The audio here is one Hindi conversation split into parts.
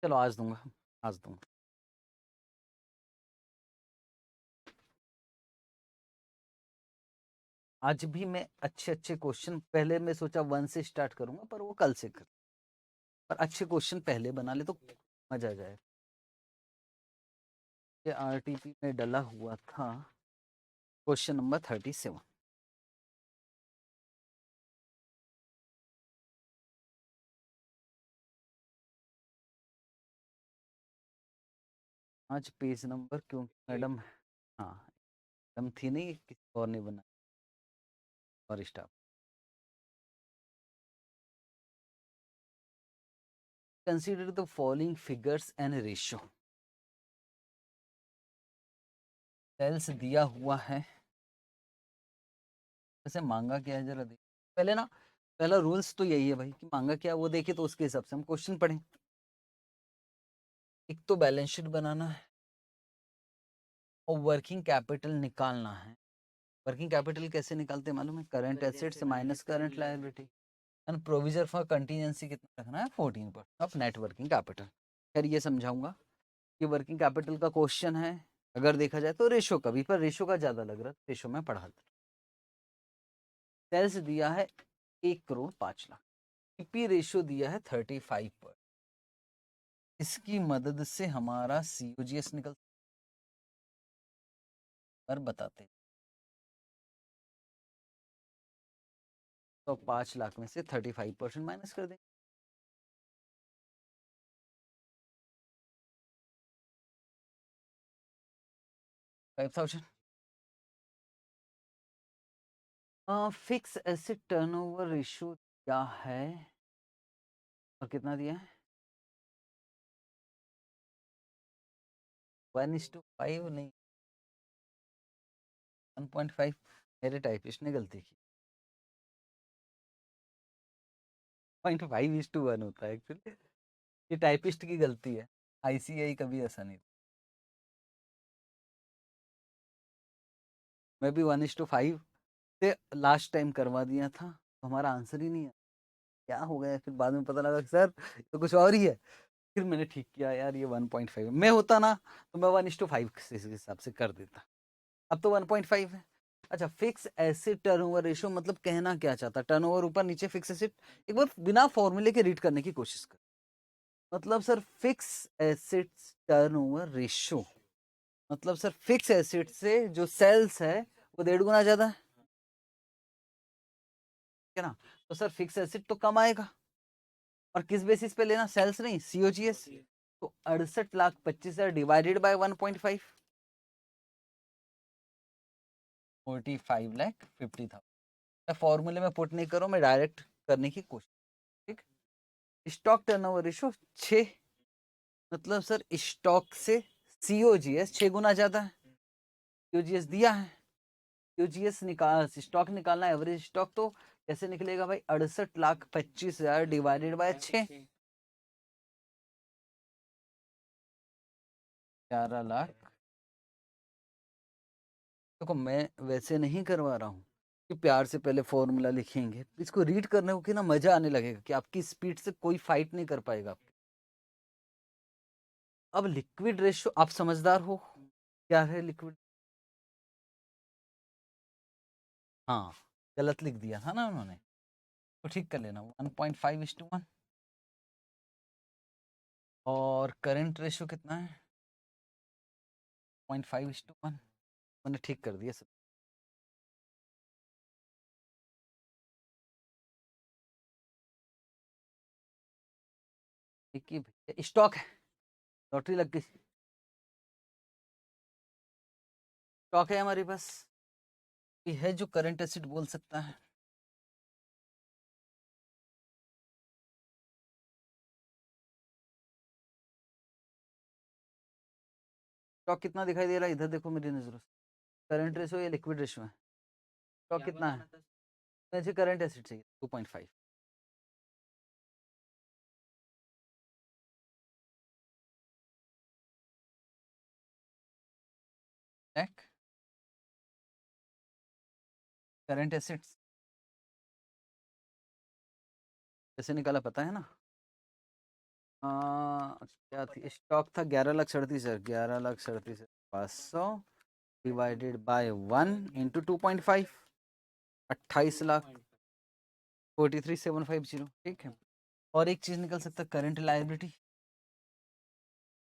चलो आज दूंगा, आज दूंगा। आज भी मैं अच्छे अच्छे क्वेश्चन, पहले मैं सोचा 1 से स्टार्ट करूंगा पर वो कल से कर, पर अच्छे क्वेश्चन पहले बना ले तो मजा आ जाए। ये आरटीपी में डला हुआ था क्वेश्चन नंबर 37। आज पेज नंबर क्योंकि मैडम, हाँ मैडम थी नहीं, किसी और ने बना और staff. Consider the following figures and ratio. Sales दिया हुआ है, वैसे मांगा क्या है जरा देख पहले ना। पहला रूल्स तो यही है भाई कि मांगा क्या वो देखे तो उसके हिसाब से हम क्वेश्चन पढ़ें। एक तो बैलेंस शीट बनाना है और वर्किंग कैपिटल निकालना है। वर्किंग कैपिटल कैसे निकालते हैं मालूम है? Current assets minus current liability and provision for contingency कितना रखना है? 14% ऑफ नेट वर्किंग कैपिटल। फिर ये समझाऊंगा कि वर्किंग कैपिटल का क्वेश्चन है, अगर देखा जाए तो रेशो का भी, पर रेशो का ज्यादा लग रहा है, रेशो में पढ़ा था। सेल्स दिया है 1,05,00,000, पीपी रेशियो दिया है 35%। इसकी मदद से हमारा सीओजीएस निकल कर बताते। तो 5,00,000 में से 35% माइनस कर दें। 5,000। फिक्स एसेट टर्नओवर रेशियो क्या है और कितना दिया है? 1:5 नहीं, 1.5। मेरे टाइपिस्ट ने गलती की। 0.5:1 होता है एक्चुअली, ये टाइपिस्ट की गलती है। आईसीआई कभी ऐसा नहीं। मैं भी 1:5 से लास्ट टाइम करवा दिया था, तो हमारा आंसर ही नहीं है। क्या हो गया फिर बाद में पता लगा कि सर तो कुछ और ही है। फिर मैंने ठीक किया यार, ये 1.5 मैं होता ना तो मैं 1:5 के हिसाब से कर देता। अब तो 1.5 है। अच्छा, फिक्स एसेट टर्नओवर रेशियो मतलब कहना क्या चाहता? टर्नओवर ऊपर नीचे, फिक्स एसेट। एक बार बिना फॉर्मूले के रीड करने की कोशिश कर। मतलब sir fix asset turnover ratio मतलब सर फिक्स एसेट से जो सेल्स है वो 1.5 गुना ज्यादा है क्या ना? तो सर फिक्स एसेट तो कम आएगा, और किस बेसिस पे लेना? सेल्स नहीं, सीओजीएस। तो 68,25,000 डिवाइडेड बाय 1.5, 45,50,000। फॉर्मूले में पुट नहीं करो, मैं डायरेक्ट करने की कोशिश। ठीक। स्टॉक टर्नओवर रेशियो 6, मतलब सर स्टॉक से सीओजीएस 6 गुना ज्यादा है। सीओजीएस दिया है, सीओजीएस निकाल, स्टॉक निकालना, एवरेज स्टॉक तो कैसे निकलेगा भाई? 68,25,000 डिवाइडेड बाय 6, 11,00,000। देखो मैं वैसे नहीं करवा रहा हूँ कि प्यार से पहले फॉर्मूला लिखेंगे, इसको रीड करने को कि ना मजा आने लगेगा कि आपकी स्पीड से कोई फाइट नहीं कर पाएगा। अब लिक्विड रेशियो, आप समझदार हो, क्या है लिक्विड? हाँ, गलत लिख दिया था ना उन्होंने, तो ठीक कर लेना। 1.5:1। और करंट रेशियो कितना है? 0.5:1। मैंने ठीक कर दिया सब। ठीक ही भैया, स्टॉक है, लॉटरी लग गई। स्टॉक है हमारे पास, ये है जो करंट एसेट बोल सकता है। स्टॉक कितना दिखाई दे रहा है? इधर देखो मेरी नजरों से। करंट रेशियो या लिक्विड रेशियो है? स्टॉक कितना है? मुझे करंट एसेट चाहिए 2.5। लाख करंट एसेट्स कैसे निकाला पता है ना? क्या थी स्टॉक था 11,37,000 11,37,500 डिवाइडेड बाय 1 इंटू 2.5 28,00,000 43,750 ठीक है। और एक चीज निकल सकता है करंट लायबिलिटी, ये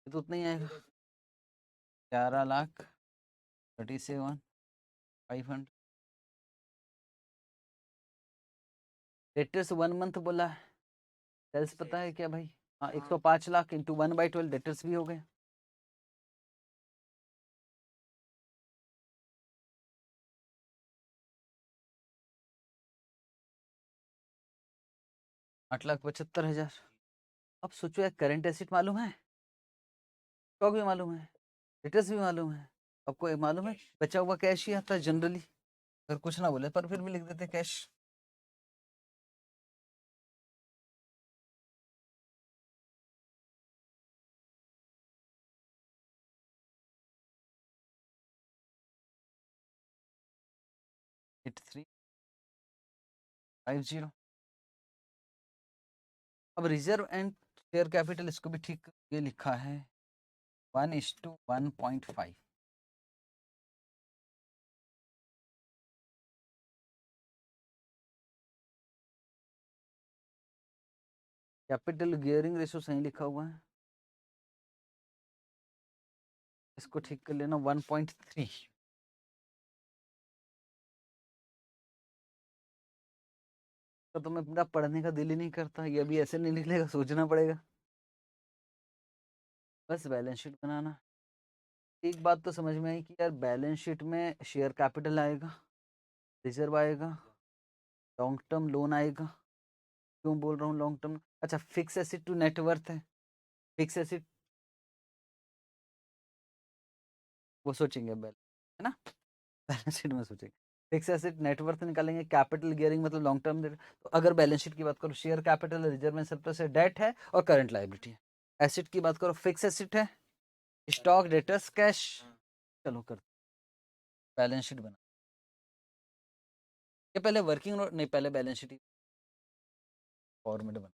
तो उतना ही आएगा 11,37,500। डेटर्स 1 मंथ बोला है, सेल्स पता है क्या भाई? हाँ 105 लाख इंटू 1/12 डेटर्स भी हो गए। $8,75,000। अब सोचो यार करंट एसेट मालूम है, स्टॉक भी मालूम है, डेटर्स भी मालूम है, आपको ये मालूम है बचा हुआ कैश ही आता है जनरली, अगर कुछ ना बोले पर फिर भी लिख देते कैश। एट 350। अब रिजर्व एंड शेयर कैपिटल इसको भी ठीक ये लिखा है 1:1.5। कैपिटल गियरिंग रेशो सही लिखा हुआ है, इसको ठीक कर लेना 1.3। तो मैं पूरा पढ़ने का दिल ही नहीं करता, ये अभी ऐसे नहीं निकलेगा, सोचना पड़ेगा। बस बैलेंस शीट बनाना। एक बात तो समझ में आई कि यार बैलेंस शीट में शेयर कैपिटल आएगा, रिजर्व आएगा, लॉन्ग टर्म लोन आएगा। क्यों बोल रहा हूँ लॉन्ग टर्म? अच्छा फिक्स एसेट टू नेटवर्थ है, फिक्स एसेट वो सोचेंगे है ना बैलेंस शीट में सोचेंगे। फिक्स एसेट नेटवर्थ निकालेंगे, कैपिटल गियरिंग मतलब लॉन्ग टर्म डेट। तो अगर बैलेंस शीट की बात करो share capital reserve and surplus है, डेट है और करंट लायबिलिटी है। एसेट की बात करो फिक्स एसेट है, स्टॉक डेटर्स कैश। चलो कर बैलेंस शीट बना, ये पहले वर्किंग नोट नहीं, पहले बैलेंस शीट फॉर्मेट बना।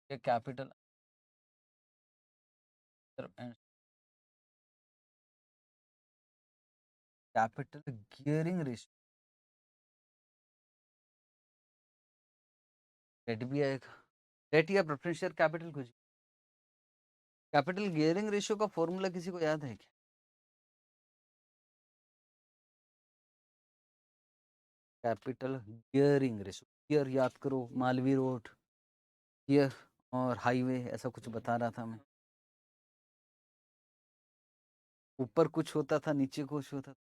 ये capital and capital gearing ratio, debt भी आएगा, डेट या प्रेफरेंस शेयर कैपिटल कुछ। कैपिटल गियरिंग रेशियो का फॉर्मूला किसी को याद है क्या? कैपिटल गियरिंग रेशियो, गियर याद करो, मालवी रोड गियर और हाईवे ऐसा कुछ बता रहा था मैं। ऊपर कुछ होता था नीचे कुछ होता था,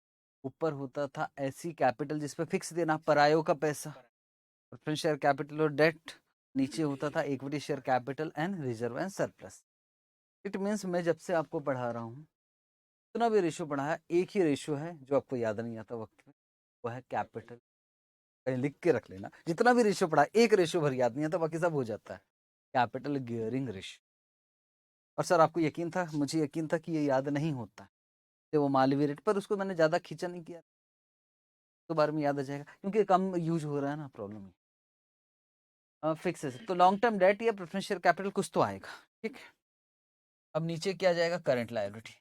ऊपर होता था ऐसी कैपिटल जिसपे फिक्स देना परायों का पैसा, प्रेफरेंस शेयर कैपिटल और डेट। नीचे होता था equity share capital and reserve and surplus. It means मैं जब से आपको पढ़ा रहा हूँ जितना भी रेशियो पढ़ा है, एक ही रेशियो है जो आपको याद नहीं आता वक्त में, वो है कैपिटल। कहीं लिख के रख लेना, जितना भी रेशियो पढ़ा एक रेशियो भर याद नहीं आता, बाकी सब हो जाता है। Capital gearing ratio. और सर आपको यकीन था, मुझे यकीन था कि ये याद नहीं होता, तो वो मालवी रेट पर उसको मैंने ज़्यादा खींचा नहीं किया, तो बार में याद आ जाएगा क्योंकि कम यूज हो रहा है ना, प्रॉब्लम फिक्स है। तो लॉन्ग टर्म डेट या प्रेफरेंस शेयर कैपिटल कुछ तो आएगा, ठीक है। अब नीचे क्या जाएगा करंट लायबिलिटी,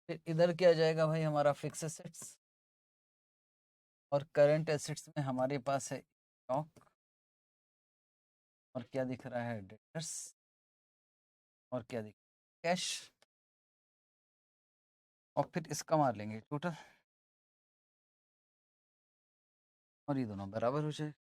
फिर इधर क्या जाएगा भाई हमारा फिक्स एसेट्स, और करंट एसेट्स में हमारे पास है स्टॉक, और क्या दिख रहा है डेटर्स, और क्या दिख कैश, और फिर इसका मार लेंगे टोटल, और ये दोनों बराबर हो जाए।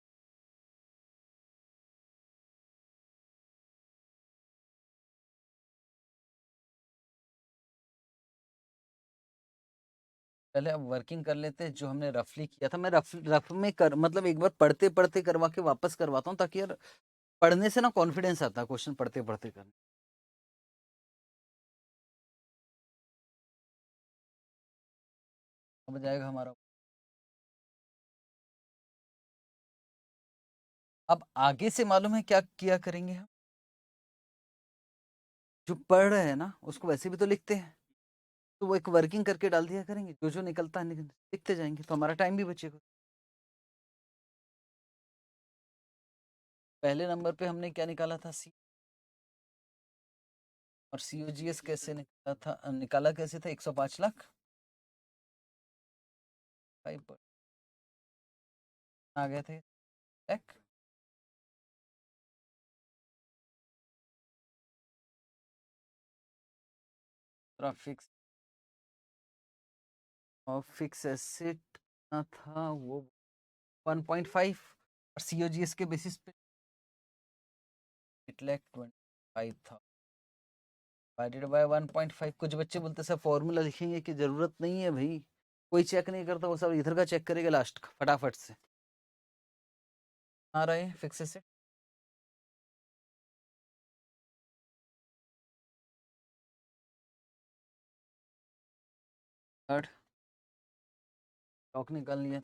पहले अब वर्किंग कर लेते हैं जो हमने रफली किया था। मैं रफ रफ में कर मतलब एक बार पढ़ते पढ़ते करवा के वापस करवाता हूँ ताकि यार पढ़ने से ना कॉन्फिडेंस आता है क्वेश्चन पढ़ते पढ़ते करने। समझ आएगा हमारा। अब आगे से मालूम है क्या किया करेंगे हम, जो पढ़ रहे हैं ना उसको वैसे भी तो लिखते हैं, तो वो एक वर्किंग करके डाल दिया करेंगे, जो जो निकलता है लिखते जाएंगे, तो हमारा टाइम भी बचेगा। पहले नंबर पे हमने क्या निकाला था, सी, और सीओजीएस कैसे निकाला था, निकाला कैसे था, 105 लाख 5 आ गए थे एक। फिक्स और फिक्स एसेट ना था वो 1.5, और सीओजीएस के बेसिस पे 8,25,000 था डिवाइडेड बाय 1.5। कुछ बच्चे बोलते सर फॉर्मूला लिखेंगे कि जरूरत नहीं है भाई, कोई चेक नहीं करता, वो सब इधर का चेक करेगा लास्ट का फटाफट से। आ रहा है फिक्स एसेट थर्ड स्टॉक निकाल लिया,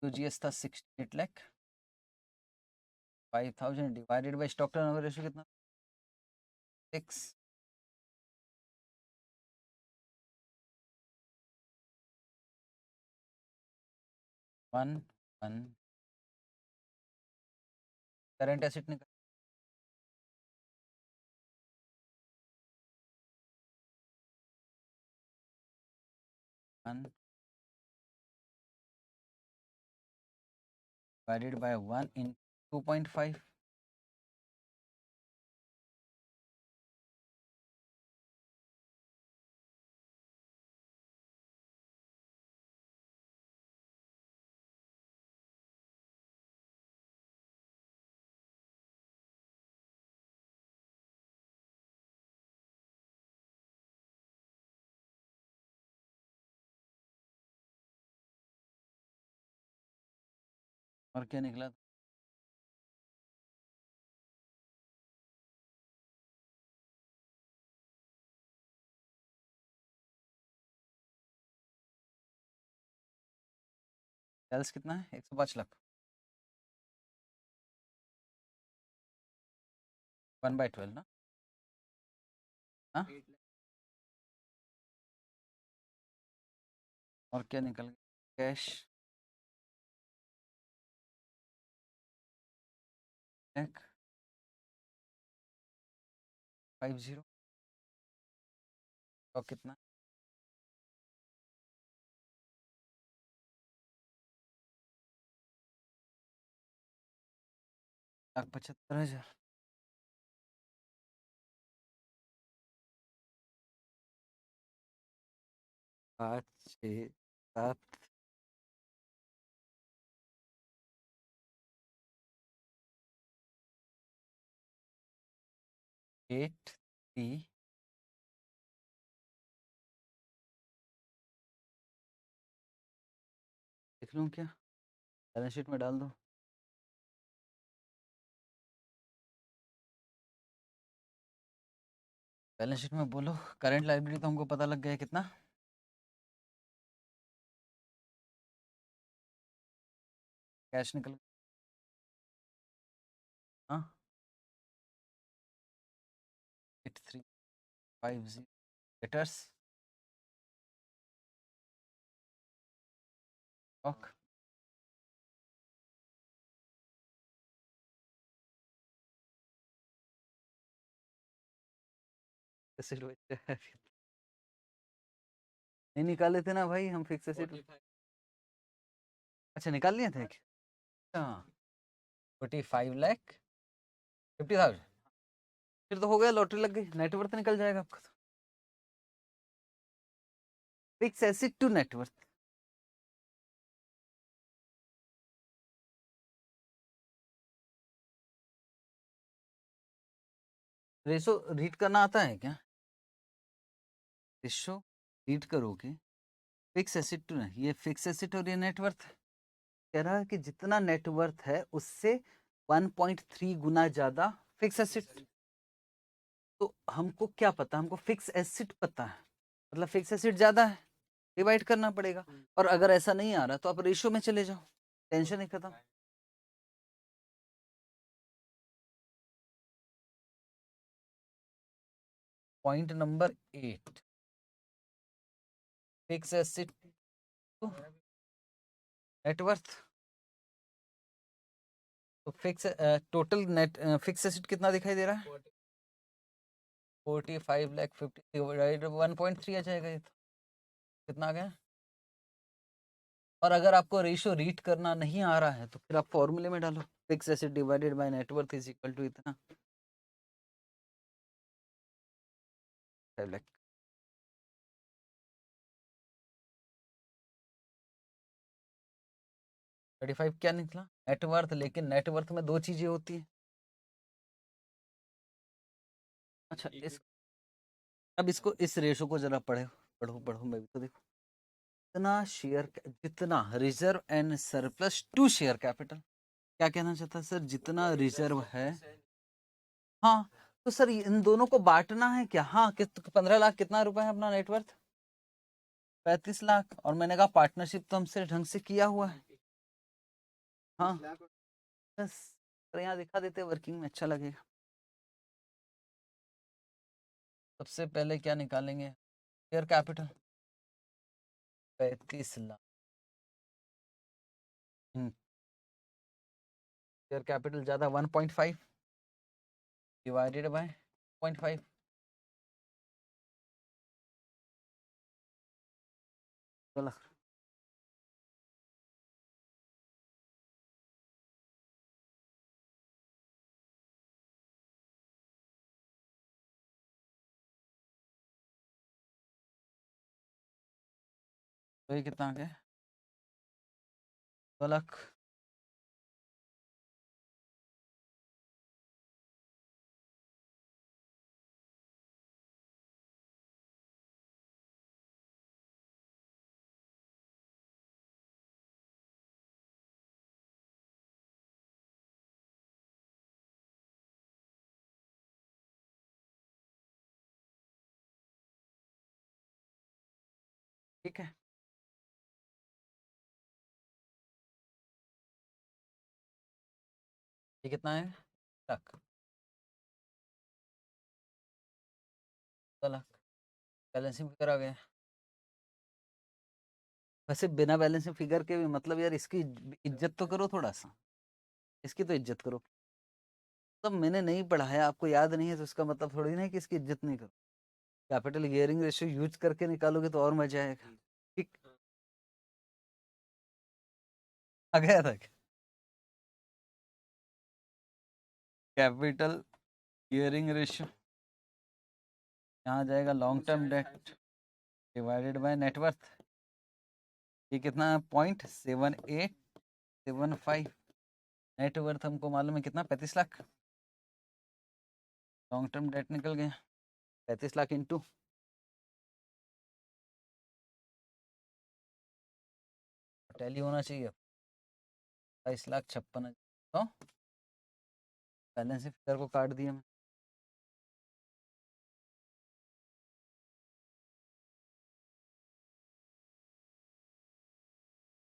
सीओजीएस था 68,05,000 divided by stock turnover ratio कितना, 6, 1, 1। करंट एसेट निकाल, वन डिवाइडेड बाय 1 इन 2.5, और क्या निकला, सेल्स कितना है, 105 लाख, 1/12 ना, हाँ। और क्या निकल गया, कैश एक 50, और कितना, 1,75,000, 5, 6, 7, 8, 3, लिख लूँ क्या, बैलेंस शीट में डाल दो, बैलेंस शीट में बोलो, करंट लाइबिलिटी तो हमको पता लग गया है कितना, कैश निकल, हाँ, 8350, डेटर्स स्टॉक, नहीं निकाले थे ना भाई हम फिक्स एसेट, अच्छा निकाल लिए थे, अच्छा 45,50,000, फिर तो हो गया, लॉटरी लग गई, नेटवर्थ निकल जाएगा आपका तो, fix asset to net worth, ratio read करना आता है क्या, रेशो रीड करोगे, फिक्स एसेट टू, ये फिक्स एसेट और ये नेटवर्थ, कह रहा है कि जितना नेटवर्थ है उससे 1.3 गुना ज्यादा फिक्स एसेट। तो हमको क्या पता, हमको फिक्स एसेट पता है, मतलब फिक्स एसेट ज्यादा है, डिवाइड करना पड़ेगा। और अगर ऐसा नहीं आ रहा तो आप रेशियो में चले जाओ, टेंशन ही खत्म। Point number 8, fix asset net worth. तो fix total net fix asset कितना दिखाई दे रहा है? 45 लाख 50 1.3 आ जाएगा ये तो। कितना आ गया? और अगर आपको रेशियो रीड करना नहीं आ रहा है तो फिर आप फॉर्मूले में डालो, fix asset divided by net worth is equal to इतना, 5 लाख। 35 क्या निकला? नेटवर्थ। लेकिन नेटवर्थ में दो चीजें होती है। अच्छा, अब इसको इस रेशो को जरा पढ़ो पढ़ो पढ़ो, मैं भी तो देखो। जितना शेयर, जितना reserve and surplus to share capital, क्या कहना चाहता है सर? जितना रिजर्व है, हाँ, तो सर इन दोनों को बांटना है क्या? हाँ, 15 लाख कितना रुपए है अपना नेटवर्थ? 35 लाख। और मैंने कहा पार्टनरशिप तो हमसे ढंग से किया हुआ है। हाँ, बस तो यहाँ दिखा देते वर्किंग में, अच्छा लगेगा। सबसे पहले क्या निकालेंगे? Share capital 35 lakh. Share capital ज्यादा 1.5 डिवाइडेड बाय 0.5, चलो। तो ये कितना आ गया? 2 लाख। ठीक है, ये कितना है? लाख। 2 लाख। बैलेंसिंग फिगर आ गया। वैसे बिना बैलेंसिंग फिगर के भी मतलब यार इसकी इज्जत तो करो थोड़ा सा, इसकी तो इज्जत करो। तो मैंने नहीं पढ़ा है, आपको याद नहीं है तो इसका मतलब थोड़ी ना है कि इसकी इज्जत नहीं करो। कैपिटल गियरिंग रेशियो यूज करके निकालोगे तो और मजा आएगा। ठीक, आ गया था क्या? कैपिटल गियरिंग रेशियो यहाँ जाएगा long term date divided by net worth. ये कितना है? 0.7875। नेटवर्थ हमको मालूम है कितना? 35 लाख। लॉन्ग टर्म डेट निकल गया 35 लाख इंटू टैली होना चाहिए 22,56,000। तो बैलेंस फिगर को काट दिया मैं।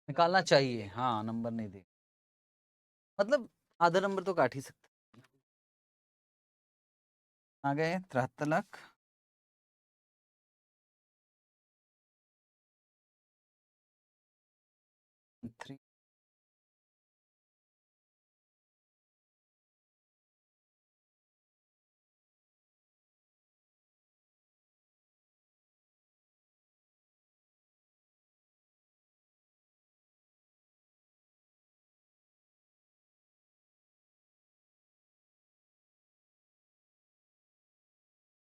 निकालना चाहिए, हाँ, नंबर नहीं दे, मतलब आधा नंबर तो काट ही सकते। आ गए 73 लाख। थ्री।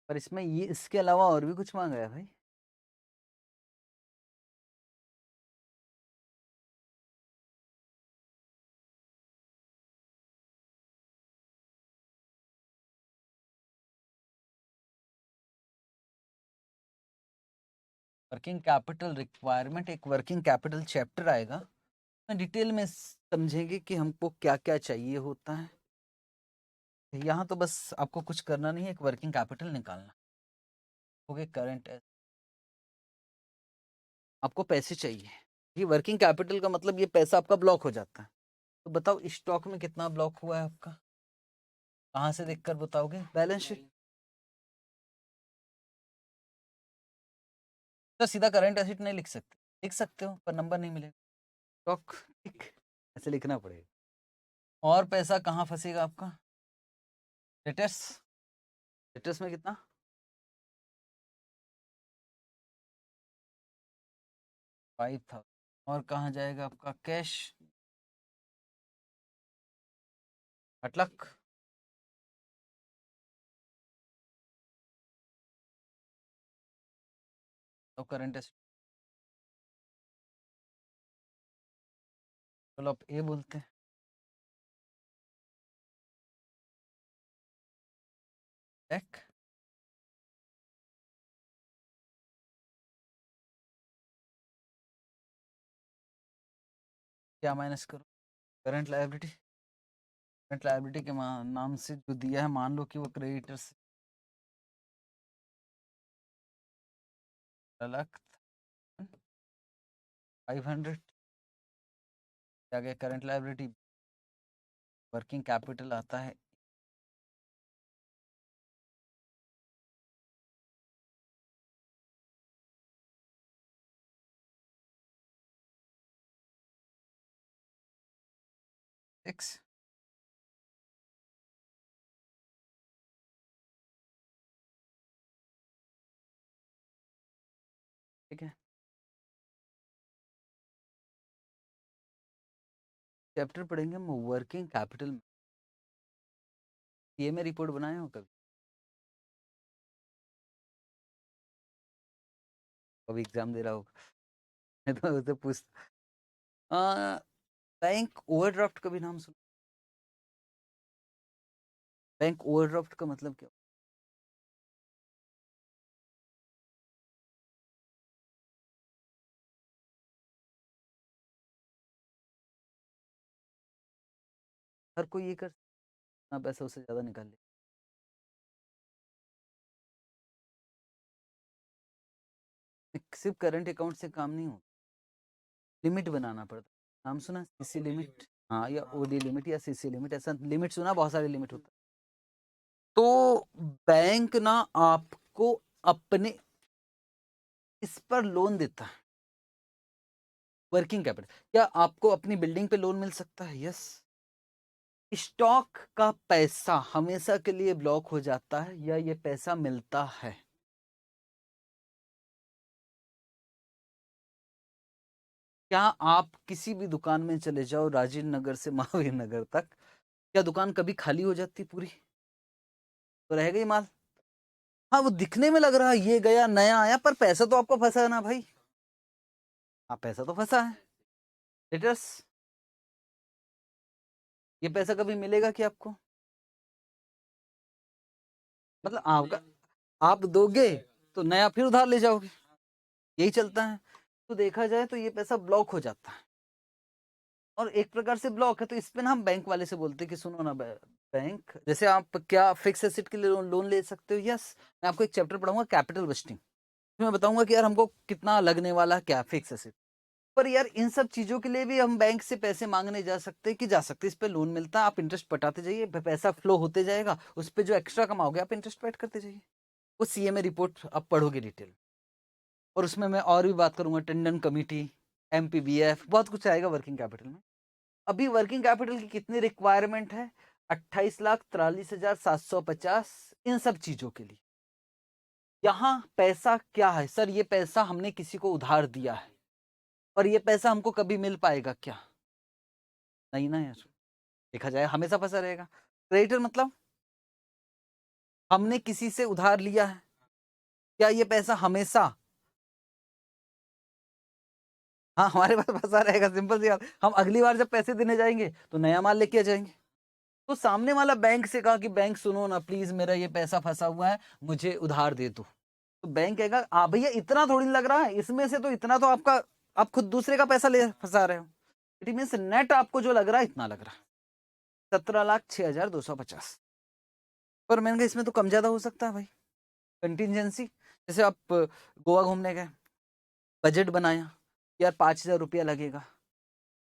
पर इसमें ये इसके अलावा और भी कुछ मांगा है भाई। वर्किंग कैपिटल रिक्वायरमेंट, एक वर्किंग कैपिटल चैप्टर आएगा, डिटेल में समझेंगे कि हमको क्या क्या चाहिए होता है। यहाँ तो बस आपको कुछ करना नहीं है, एक वर्किंग कैपिटल निकालना। ओके, करंट आपको पैसे चाहिए, ये वर्किंग कैपिटल का मतलब ये पैसा आपका ब्लॉक हो जाता है। तो बताओ स्टॉक में कितना ब्लॉक हुआ है आपका, कहाँ से देखकर बताओगे? Balance sheet. तो सीधा करंट एसेट नहीं लिख सकते, लिख सकते हो पर नंबर नहीं मिलेगा। स्टॉक ठीक ऐसे लिखना पड़ेगा। और पैसा कहाँ फंसेगा आपका? डेटर्स। डेटर्स में कितना? 5,000। और कहाँ जाएगा आपका कैश? 8 लाख। तो करंट एसेट, चलो आप ए बोलते हैं। चेक। क्या माइनस करो? Current liability. करंट लायबिलिटी के नाम से जो दिया है, मान लो कि वो क्रेडिटर से अलग 500। क्या गया करंट लायबिलिटी? वर्किंग कैपिटल आता है। सिक्स। ठीक है, चैप्टर पढ़ेंगे हम वर्किंग कैपिटल में। ये में रिपोर्ट बनाए हो कभी? कभी एग्जाम दे रहा होगा मैं तो उससे पूछता। बैंक ओवरड्राफ्ट का भी नाम सुन? बैंक ओवरड्राफ्ट का मतलब क्या? हर कोई ये कर ना, पैसा उससे ज्यादा निकाल ले। सिर्फ करंट अकाउंट से काम नहीं होता, लिमिट बनाना पड़ता। नाम सुना सीसी लिमिट? हाँ, या ओडी लिमिट या सीसी लिमिट, ऐसा लिमिट सुना, बहुत सारे लिमिट होता। तो बैंक ना आपको अपने इस पर लोन देता है, वर्किंग कैपिटल। क्या आपको अपनी बिल्डिंग पे लोन मिल सकता है? यस। स्टॉक का पैसा हमेशा के लिए ब्लॉक हो जाता है या ये पैसा मिलता है? क्या आप किसी भी दुकान में चले जाओ, राजीव नगर से महावीर नगर तक, क्या दुकान कभी खाली हो जाती पूरी? तो रह गई माल। हाँ, वो दिखने में लग रहा है ये गया नया आया, पर पैसा तो आपको फंसा है ना भाई। हाँ, पैसा तो फंसा है। लेटर्स, ये पैसा कभी मिलेगा कि आपको? मतलब आपका, आप दोगे तो नया फिर उधार ले जाओगे, यही चलता है। तो देखा जाए तो ये पैसा ब्लॉक हो जाता है, और एक प्रकार से ब्लॉक है। तो इस पे ना हम बैंक वाले से बोलते हैं कि सुनो ना बैंक, जैसे आप क्या फिक्स एसेट के लिए लोन ले सकते हो? यस। मैं आपको एक चैप्टर पढ़ाऊंगा कैपिटल बस्टिंग, मैं बताऊंगा कि यार हमको कितना लगने वाला है, क्या फिक्स एसेट। पर यार इन सब चीजों के लिए भी हम बैंक से पैसे मांगने जा सकते हैं कि जा सकते हैं, इस पे लोन मिलता है, आप इंटरेस्ट पटाते जाइए, पैसा फ्लो होते जाएगा, उस पे जो एक्स्ट्रा कमाओगे आप इंटरेस्ट पेड करते जाइए। वो सीएमए रिपोर्ट आप पढ़ोगे डिटेल, और उसमें मैं और भी बात करूंगा, टंडन कमेटी, एमपीबीएफ, बहुत कुछ आएगा वर्किंग कैपिटल में। अभी वर्किंग कैपिटल की कितनी रिक्वायरमेंट है? 28,43,750, इन सब चीजों के लिए। यहाँ पैसा क्या है सर? ये पैसा हमने किसी को उधार दिया है, और ये पैसा हमको कभी मिल पाएगा क्या? नहीं ना यार, देखा जाए हमेशा फंसा रहेगा। क्रेडिटर मतलब हमने किसी से उधार लिया है, क्या ये पैसा हमेशा हाँ हमारे पास फंसा रहेगा? सिंपल सी बात, हम अगली बार जब पैसे देने जाएंगे तो नया माल लेके आ जाएंगे। तो सामने वाला बैंक से कहा कि बैंक सुनो ना प्लीज, मेरा ये पैसा फंसा हुआ है, मुझे उधार दे दो। तो बैंक कहेगा भैया इतना थोड़ी लग रहा है, इसमें से तो इतना तो आपका, आप खुद दूसरे का पैसा ले फंसा रहे हो। इट मीन्स नेट आपको जो लग रहा है इतना लग रहा है 17,06,250। पर मैंने कहा इसमें तो कम ज्यादा हो सकता है भाई। कंटिजेंसी जैसे आप गोवा घूमने गए, बजट बनाया यार 5,000 रुपया लगेगा,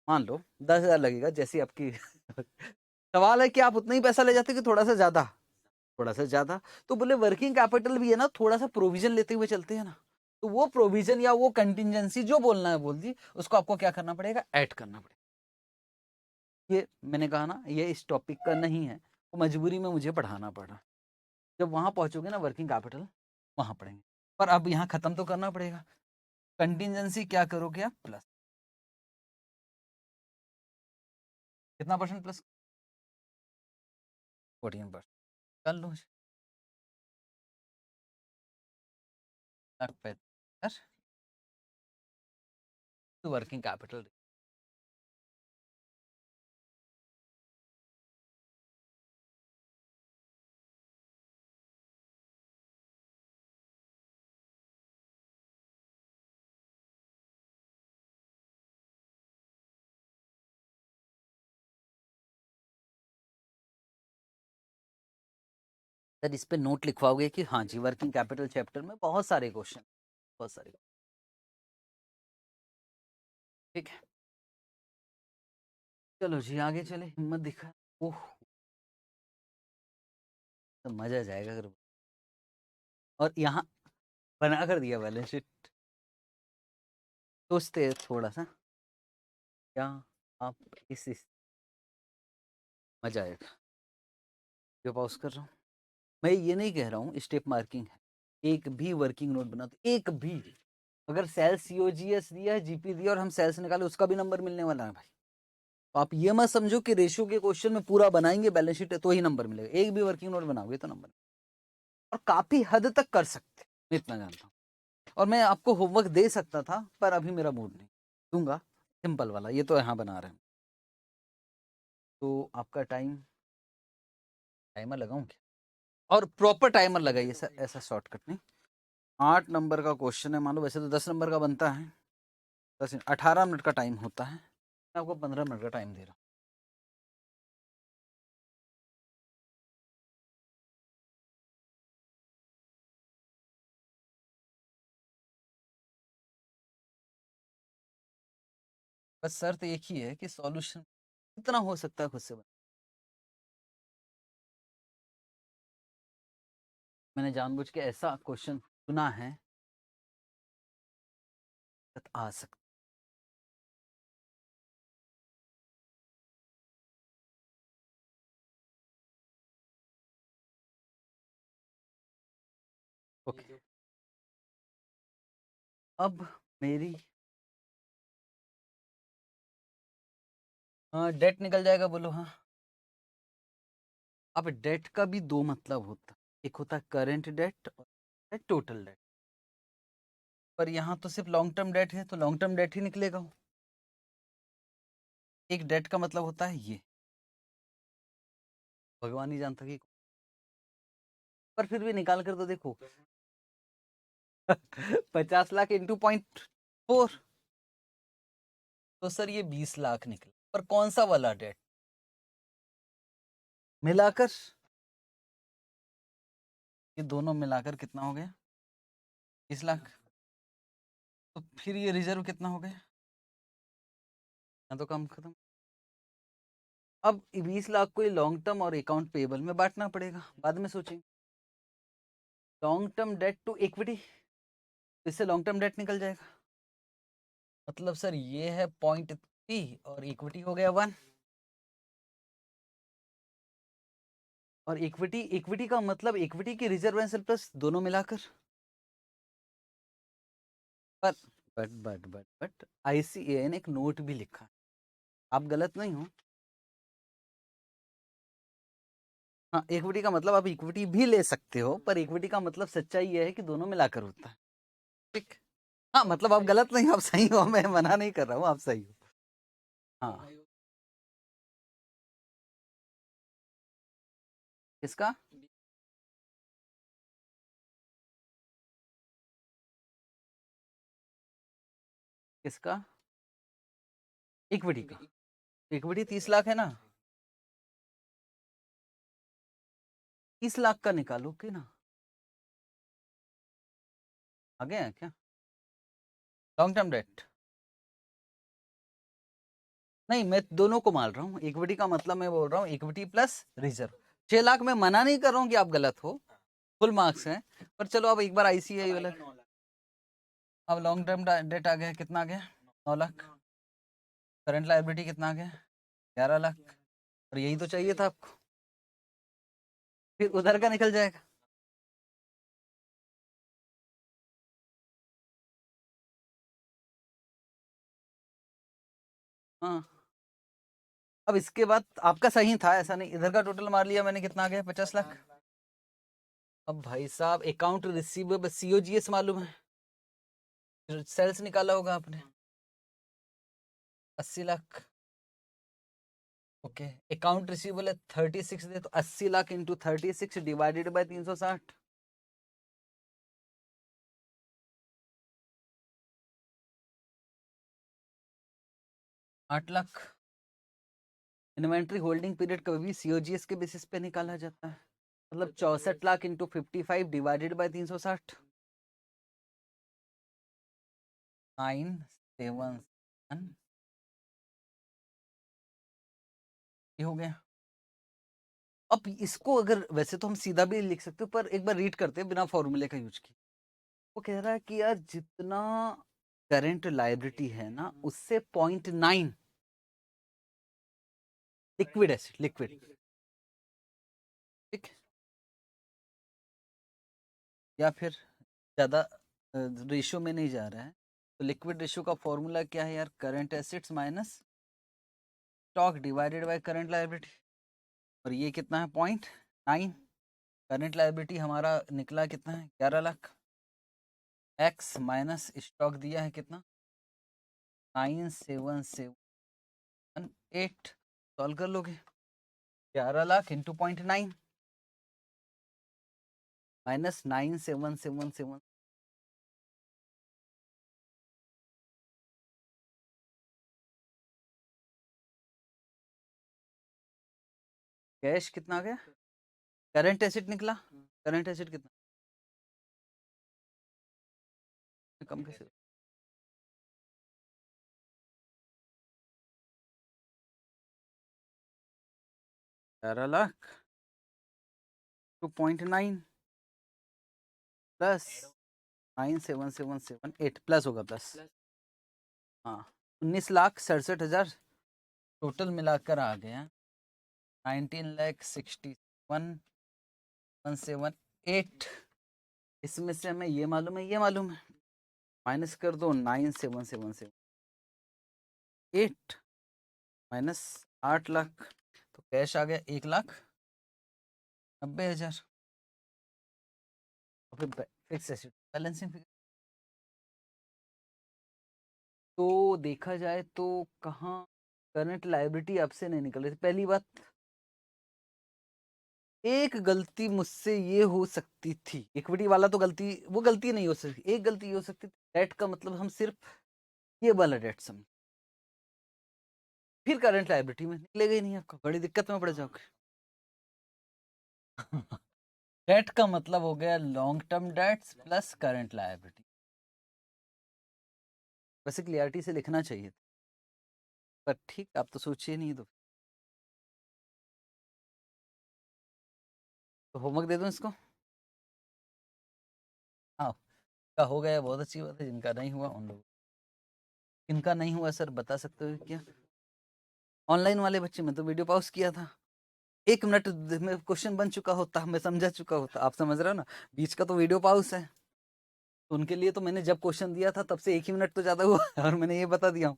मान लो 10,000 लगेगा जैसी आपकी सवाल है कि आप उतना ही पैसा ले जाते कि थोड़ा सा ज्यादा, थोड़ा सा ज्यादा। तो बोले वर्किंग कैपिटल भी है ना, थोड़ा सा प्रोविजन लेते हुए चलते हैं ना, तो वो प्रोविजन या वो कंटिजेंसी जो बोलना है बोल दी, उसको आपको क्या करना पड़ेगा, ऐड करना पड़ेगा। ये मैंने कहा ना ये इस टॉपिक का नहीं है, वो मजबूरी में मुझे पढ़ाना पड़ा। जब वहां पहुंचोगे ना वर्किंग कैपिटल वहां पढ़ेंगे, पर अब यहाँ खत्म तो करना पड़ेगा। कंटिजेंसी क्या करोगे आप, प्लस कितना परसेंट, प्लस 14%। कर लो वर्किंग कैपिटल। सर इस पे नोट लिखवाओगे कि हाँ जी वर्किंग कैपिटल चैप्टर में बहुत सारे क्वेश्चन, बहुत सारे। ठीक है चलो जी आगे चले, हिम्मत दिखा। ओह तो मजा जाएगा अगर, और यहाँ बना कर दिया बैलेंस शीट। सोचते हैं थोड़ा सा क्या आप इस मजा आएगा। जो पॉज कर रहा हूँ, मैं ये नहीं कह रहा हूँ स्टेप मार्किंग है, एक भी वर्किंग नोट बना दो, एक भी। अगर सेल्स सीओजीएस दिया है, जीपी दिया और हम सेल्स निकाले, उसका भी नंबर मिलने वाला है भाई। तो आप ये मत समझो कि रेशियो के क्वेश्चन में पूरा बनाएंगे बैलेंस शीट तो ही नंबर मिलेगा, एक भी वर्किंग नोट बनाओगे तो नंबर, और काफी हद तक कर सकते, मैं इतना जानता हूँ। और मैं आपको होमवर्क दे सकता था पर अभी मेरा मूड नहीं, दूंगा सिंपल वाला, ये तो यहाँ बना रहे हैं। तो आपका टाइमर लगाऊं क्या, और प्रॉपर टाइमर लगाइए सर, ऐसा शॉर्टकट नहीं। 8 नंबर का क्वेश्चन है, मान लो वैसे तो 10 नंबर का बनता है, 18 मिनट का टाइम होता है, मैं आपको 15 मिनट का टाइम दे रहा हूँ। बस शर्त एक ही है कि सॉल्यूशन कितना हो सकता है खुद से बना। मैंने जानबूझ के ऐसा क्वेश्चन चुना है, आ सकता। ओके अब मेरी डेट निकल जाएगा, बोलो हाँ। अब डेट का भी दो मतलब होता है, एक होता है करंट डेट और टोटल डेट। पर यहाँ तो सिर्फ लॉन्ग टर्म डेट है तो लॉन्ग टर्म डेट ही निकलेगा वो। एक डेट का मतलब होता है ये, भगवान ही जानता कि, पर फिर भी निकाल कर तो देखो 50 लाख इंटू 0.4, तो सर ये 20 लाख निकला। पर कौन सा वाला डेट मिलाकर, ये दोनों मिलाकर कितना हो गया, 20 लाख। तो फिर ये रिजर्व कितना हो गया, यहाँ तो कम खत्म। अब 20 लाख को लॉन्ग टर्म और अकाउंट पेबल में बांटना पड़ेगा, बाद में सोचेंगे। Long term debt to equity, इससे लॉन्ग टर्म डेट निकल जाएगा। मतलब सर ये है 0.3 और इक्विटी हो गया 1। और इक्विटी, इक्विटी का मतलब इक्विटी की रिजर्व एंड सरप्लस दोनों मिलाकर। पर बट आईसीएए ने एक नोट भी लिखा, आप गलत नहीं हो। हाँ इक्विटी का मतलब आप इक्विटी भी ले सकते हो, पर इक्विटी का मतलब सच्चाई ये है कि दोनों मिलाकर होता है। ठीक। हाँ मतलब आप गलत नहीं हो, आप सही हो, मैं मना नहीं कर रहा हूँ, आप सही हो। हाँ किसका, किसका इक्विटी का, इक्विटी 30 लाख है ना, 30 लाख का निकालो कि ना, आगे है क्या? लॉन्ग टर्म डेट नहीं, मैं दोनों को मान रहा हूँ। इक्विटी का मतलब मैं बोल रहा हूँ इक्विटी प्लस रिजर्व। 6 लाख मैं मना नहीं कर रहा हूँ कि आप गलत हो, फुल मार्क्स हैं, पर चलो अब एक बार आईसीआई वाला। अब लॉन्ग टर्म डेट आ गया, कितना आ गया? 9 लाख। करंट लायबिलिटी कितना आ गया? 11 लाख। और यही तो चाहिए था आपको, फिर उधर का निकल जाएगा। हाँ, अब इसके बाद आपका सही था, ऐसा नहीं, इधर का टोटल मार लिया मैंने, कितना आ गया? 50 लाख। अब भाई साहब अकाउंट रिसीवेबल सीओजीएस मालूम है, सेल्स निकाला होगा आपने, 80 लाख। ओके, अकाउंट रिसीवेबल है 36 दे, तो 80 lakh into 36 divided by 360, 8 lakh. Inventory holding period कभी भी सीओजीएस के बेसिस पे निकाला जाता है, मतलब 64 लाख इंटू 55 डिवाइडेड बाय 360, 971, ये हो गया। अब इसको अगर, वैसे तो हम सीधा भी लिख सकते हो, पर एक बार रीड करते हैं बिना फॉर्मूले का यूज किए। वो कह रहा है कि यार जितना करंट लायबिलिटी है ना, उससे 0.9 लिक्विड एसिड, लिक्विड, ठीक, या फिर ज्यादा रेशियो में नहीं जा रहा है, तो लिक्विड रेशियो का फॉर्मूला क्या है यार? Current assets minus stock divided by current liability. और ये कितना है? 0.9। करंट लायबिलिटी हमारा निकला कितना है? 11 लाख। एक्स माइनस स्टॉक दिया है कितना? 9778। सॉल्व कर लोगे? 11 लाख इंटू 0.9 माइनस 9777, कैश कितना आ गया? करंट एसिड निकला, करंट एसिड कितना? कम कैसे? 11 लाख 2.9 प्लस 9777 8 प्लस होगा, प्लस, हाँ, 19,67,000 टोटल मिलाकर आ गया। 19,61,178। इसमें से हमें ये मालूम है, ये मालूम है, माइनस कर दो 9777 8 माइनस 8 लाख, तो कैश आ गया 1,90,000। और फिर फिक्स एसेट बैलेंसिंग फिगर, तो देखा जाए तो कहाँ करंट लायबिलिटी आपसे नहीं निकल रही थी। पहली बात, एक गलती मुझसे ये हो सकती थी, इक्विटी वाला तो गलती, वो गलती नहीं हो सकती, एक गलती ये हो सकती थी, डेट का मतलब हम सिर्फ ये वाला डेट समझ, फिर करंट लायबिलिटी में निकलेगा ही नहीं, आपका बड़ी दिक्कत में पड़ जाओगे। डेट का मतलब हो गया long term debts plus current liability. वैसे क्लियरिटी से लिखना चाहिए था, पर ठीक, आप तो सोचिए नहीं, तो होमवर्क दे दूं इसको? हाँ, का हो गया, बहुत अच्छी बात है। जिनका नहीं हुआ उन लोग, इनका नहीं हुआ सर बता सकते हो क्या? ऑनलाइन वाले बच्चे, में तो वीडियो पॉज किया था, 1 मिनट में क्वेश्चन बन चुका होता, मैं समझा चुका होता, आप समझ रहे हो ना, बीच का तो वीडियो पॉज है। तो उनके लिए तो मैंने जब क्वेश्चन दिया था तब से 1 ही मिनट तो ज्यादा हुआ और मैंने ये बता दिया हूँ।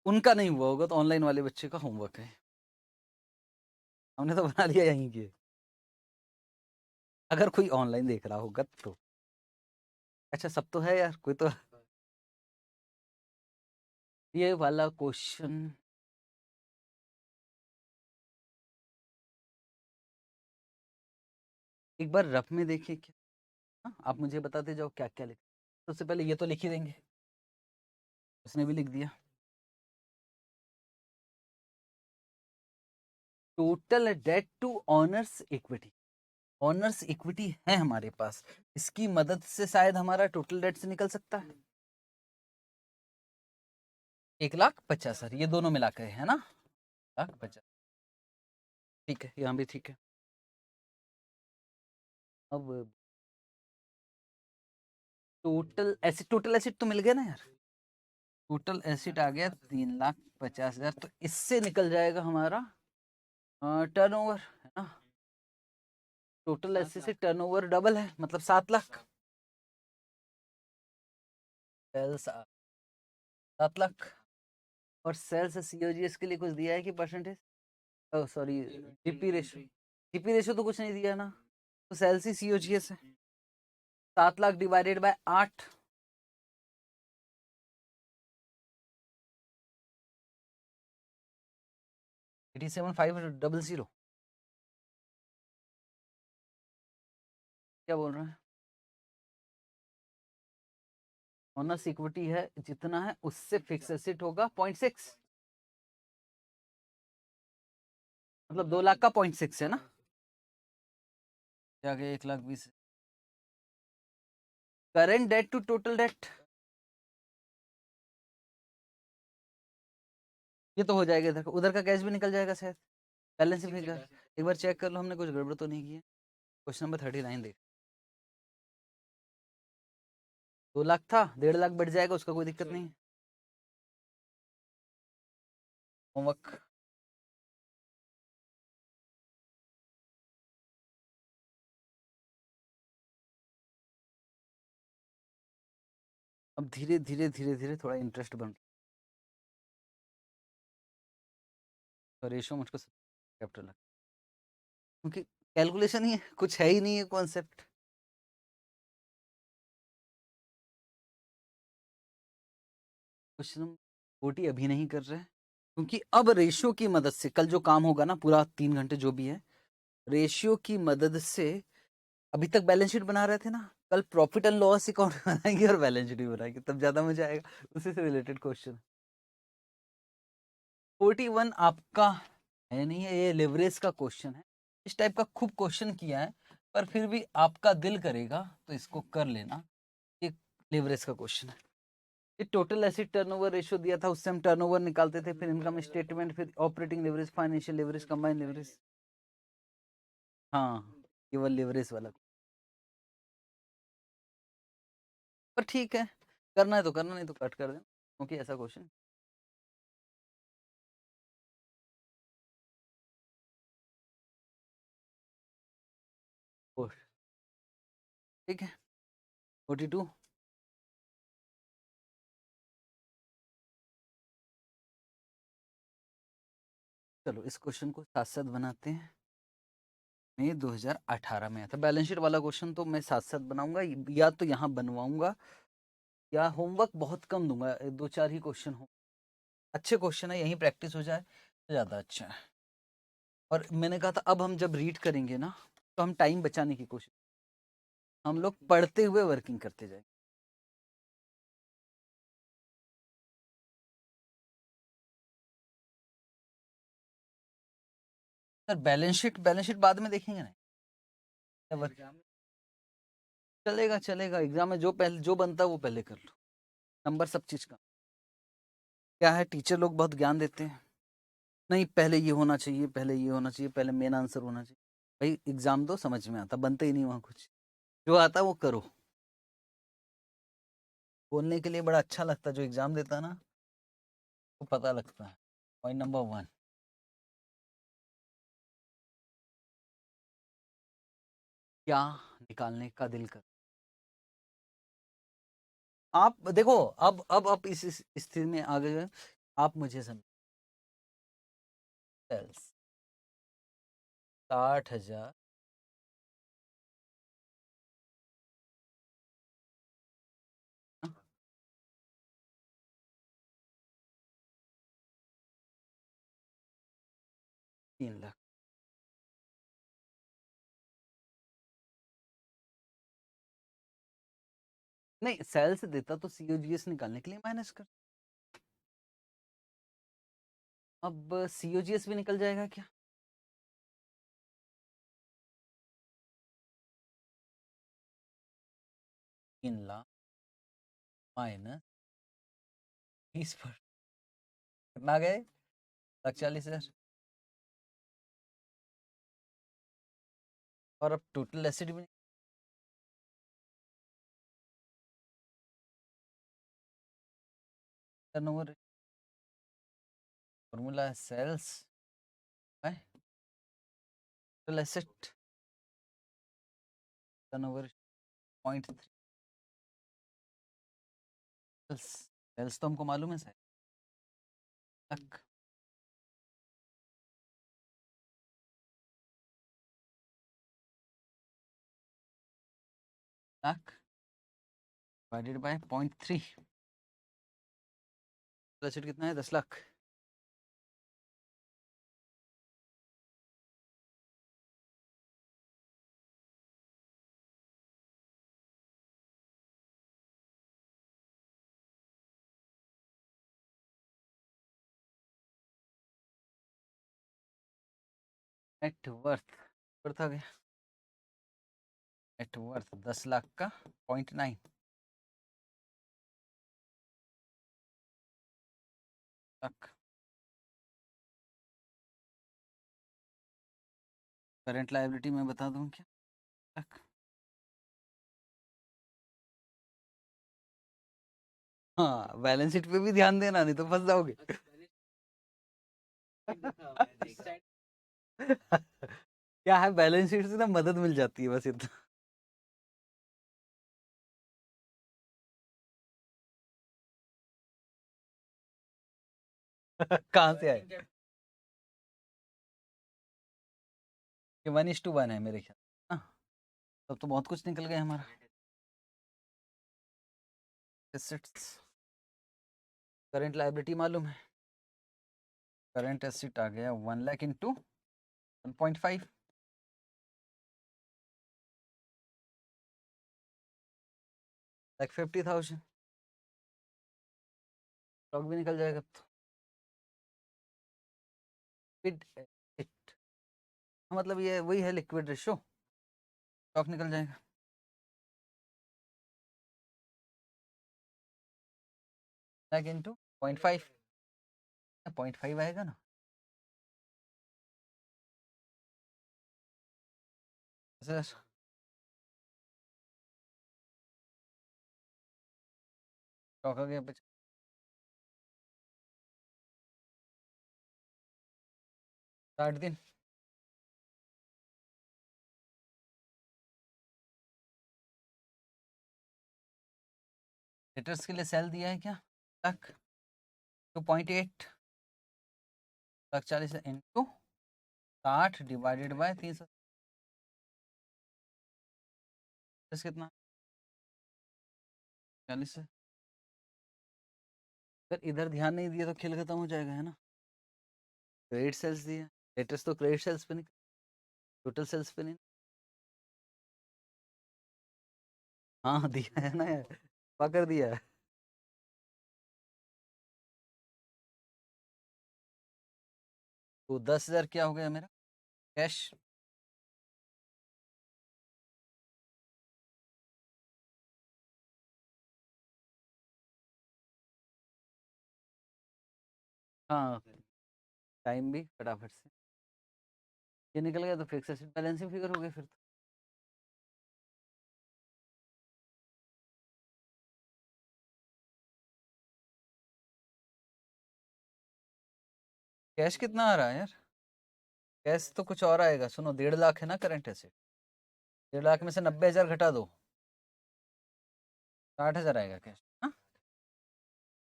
उनका नहीं हुआ होगा तो ऑनलाइन वाले बच्चे का होमवर्क है, हमने तो बना लिया यहीं के, अगर कोई ऑनलाइन देख रहा होगा तो। अच्छा, सब तो है यार, कोई तो, ये वाला क्वेश्चन एक बार रफ में देखिए क्या। हाँ, आप मुझे बताते जाओ क्या क्या लिख, सबसे पहले ये तो लिख ही देंगे, उसने भी लिख दिया। Total debt to owners equity, owners equity है हमारे पास, इसकी मदद से शायद हमारा टोटल डेट से निकल सकता है 1,50,000, ये दोनों मिला के है ना, 1,50,000, ठीक है, यहाँ भी ठीक है। अब टोटल एसिड तो मिल गया ना यार, टोटल एसिड आ गया 3,50,000, तो इससे निकल जाएगा हमारा टर्नओवर, है ना, टोटल एसिड से टर्नओवर डबल है, मतलब 7 लाख, सेल्स 7 लाख, और सेल्स सीओजीएस के लिए कुछ दिया है कि percentage, oh sorry, GP ratio, GP ratio तो कुछ नहीं दिया ना, तो सेल्स ही सीओजीएस है, 7 लाख डिवाइडेड बाय 8, 87,500, क्या बोल रहे हैं, ऑनर्स इक्विटी है जितना है उससे फिक्स एसेट होगा 0.6, मतलब 2 लाख का 0.6 है ना, क्या गया 1,20,000, current debt to total debt, ये तो हो जाएगा, इधर उधर का कैश भी निकल जाएगा शायद, बैलेंस शीट में एक बार चेक कर लो, हमने कुछ गड़बड़ तो नहीं की है। क्वेश्चन नंबर 39 देख, 2 लाख था, 1.5 लाख बढ़ जाएगा, उसका कोई दिक्कत नहीं, होमवर्क, अब धीरे धीरे धीरे धीरे थोड़ा इंटरेस्ट बन रहा, रेशो मुझको कैपिटल, क्योंकि कैलकुलेशन ही है, कुछ है ही नहीं है कॉन्सेप्ट, क्वेश्चन छोटी अभी नहीं कर रहे हैं, क्योंकि अब रेशियो की मदद से कल जो काम होगा ना पूरा 3 घंटे जो भी है, रेशियो की मदद से, अभी तक बैलेंस शीट बना रहे थे ना, कल प्रॉफिट एंड लॉस अकाउंट बनाएंगे और बैलेंस शीट भी बनाएंगे, तब ज्यादा मजा आएगा, उसी से रिलेटेड क्वेश्चन। 41 आपका है नहीं है, ये लेवरेज का क्वेश्चन है, इस टाइप का खूब क्वेश्चन किया है, पर फिर भी आपका दिल करेगा तो इसको कर लेना, ये लेवरेज का क्वेश्चन है, ये टोटल एसिड टर्नओवर रेशियो दिया था, उससे हम टर्नओवर निकालते थे, फिर इनकम स्टेटमेंट, फिर operating leverage, financial leverage, combined leverage, हाँ, केवल लेवरेज वाला, पर ठीक है, करना है तो करना, नहीं तो कट कर देना, क्योंकि ऐसा क्वेश्चन, ठीक है, 42, चलो इस क्वेश्चन को साथ साथ बनाते हैं, मैं 2018 में आया था, बैलेंस शीट वाला क्वेश्चन तो मैं साथ साथ बनाऊंगा, या तो यहाँ बनवाऊंगा, या होमवर्क बहुत कम दूंगा, 2-4 ही क्वेश्चन हो, अच्छे क्वेश्चन है, यहीं प्रैक्टिस हो जाए तो ज़्यादा अच्छा है, और मैंने कहा था अब हम जब रीड करेंगे ना, तो हम टाइम बचाने की कोशिश, हम लोग पढ़ते हुए वर्किंग करते जाए, सर बैलेंस शीट बाद में देखेंगे ना, चलेगा चलेगा, एग्जाम में जो पहले जो बनता है वो पहले कर लो, नंबर सब चीज का, क्या है टीचर लोग बहुत ज्ञान देते हैं, नहीं पहले ये होना चाहिए, पहले ये होना चाहिए, पहले मेन आंसर होना चाहिए, भाई एग्जाम दो, समझ में आता, बनता ही नहीं वहाँ कुछ, जो आता है वो करो, बोलने के लिए बड़ा अच्छा लगता है, जो एग्जाम देता है ना वो पता लगता है, पॉइंट नंबर 1, क्या निकालने का दिल कर, आप देखो, अब आप इस स्थिति में आ गए, आप मुझे समझ, सेल्स 60,000, 3 लाख, नहीं सेल्स देता तो सीओजीएस निकालने के लिए माइनस कर, अब सीओजीएस भी निकल जाएगा क्या, 3 लाख माइनस 20 पर कितना गए 1,40,000 और अब टोटल एसिड भी turnover formula sales total asset turnover 0.3 sales तो हमको मालूम है सर तक लाख डिवाइडेड बाय 0.3 एसिड कितना है 10 लाख नेटवर्थ वर्थ आ गया नेटवर्थ 10 लाख का 0.9 लाख करंट लायबिलिटी मैं बता दूं क्या लाख हाँ बैलेंस शीट पे भी ध्यान देना नहीं तो फंस जाओगे क्या है बैलेंस शीट से ना मदद मिल जाती है बस इतना कहाँ से आए ये 1:1 है मेरे ख्याल तब तो बहुत कुछ निकल गया हमारा एसेट्स करंट लायबिलिटी मालूम है करंट एसेट आ गया 1 लाख इंटू 1.5 लाख 50,000 स्टॉक भी निकल जाएगा तो लिक्विड इट मतलब ये वही है लिक्विड रेशो स्टॉक निकल जाएगा लाख इंटू 0.5 0.5 आएगा ना सर स्टॉक आ गया 60 दिन डेटर्स के लिए सेल दिया है क्या lakh 2.8 lakh 40 into 60 divided by 300 कितना 40 है अगर इधर ध्यान नहीं दिया तो खेल खत्म हो जाएगा है ना क्रेडिट सेल्स दिया लेटेस्ट तो क्रेडिट सेल्स पे नहीं टोटल सेल्स पे नहीं हाँ दिया है ना पकड़ दिया है तो 10,000 क्या हो गया मेरा कैश हाँ टाइम भी फटाफट से ये निकल गया तो फिक्स एसेट बैलेंसिंग फिगर हो गया फिर तो कैश कितना आ रहा है यार कैश तो कुछ और आएगा सुनो 1.5 लाख है ना करंट एसेट 1.5 लाख में से 90,000 घटा दो 60,000 आएगा कैश हाँ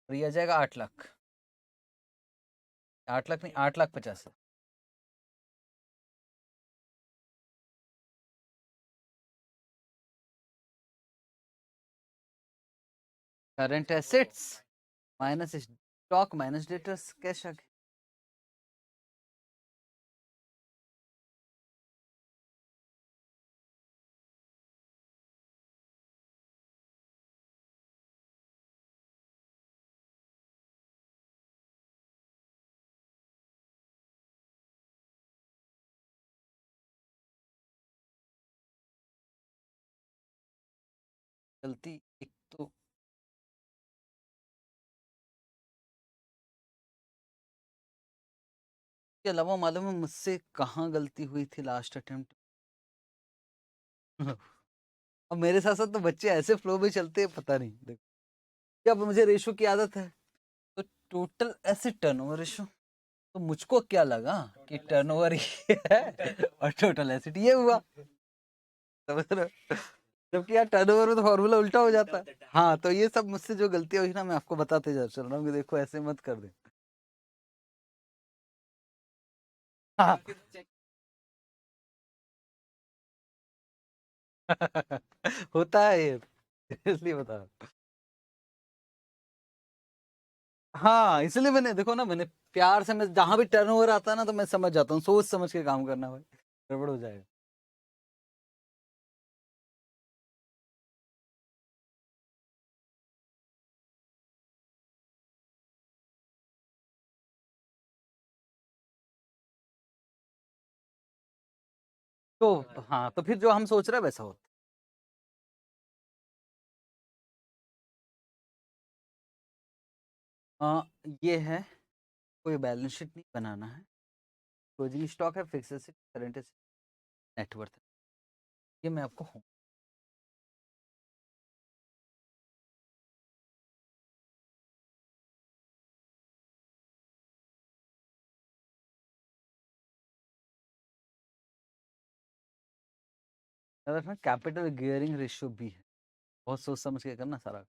और ये आ जाएगा 8 लाख 8 लाख नहीं 8,50,000 current assets minus stock minus debtors cash आ गया गलती एक तो के अलावा मालूम है मुझसे कहाँ गलती हुई थी लास्ट अटेम्प्ट। अब मेरे साथ साथ तो बच्चे ऐसे फ्लो में चलते हैं पता नहीं। देखो जब मुझे रेशो की आदत है तो टोटल एसेट टर्नओवर रेशो, तो मुझको क्या लगा कि टर्नओवर ये है और टोटल एसेट ये हुआ, समझ रहे हो? जबकि यार टर्नओवर में तो फॉर्मूला उल्टा हो जाता है। हाँ तो ये सब मुझसे जो गलतियां हुई ना मैं आपको बताते जा चल रहा हूँ कि देखो ऐसे मत कर दे। हाँ होता है ये, इसलिए बता रहा हूँ। हाँ इसलिए मैंने देखो ना, मैंने प्यार से, मैं जहां भी टर्नओवर आता है ना तो मैं समझ जाता हूँ, सोच समझ के काम करना भाई, गड़बड़ हो जाएगा। तो हाँ तो फिर जो हम सोच रहे हैं वैसा होता ये है, कोई बैलेंस शीट नहीं बनाना है, क्लोजिंग स्टॉक है, fix asset, current asset, net worth है, ये मैं आपको हूँ। कैपिटल गियरिंग रेशियो भी है, बहुत सोच समझ के करना सारा।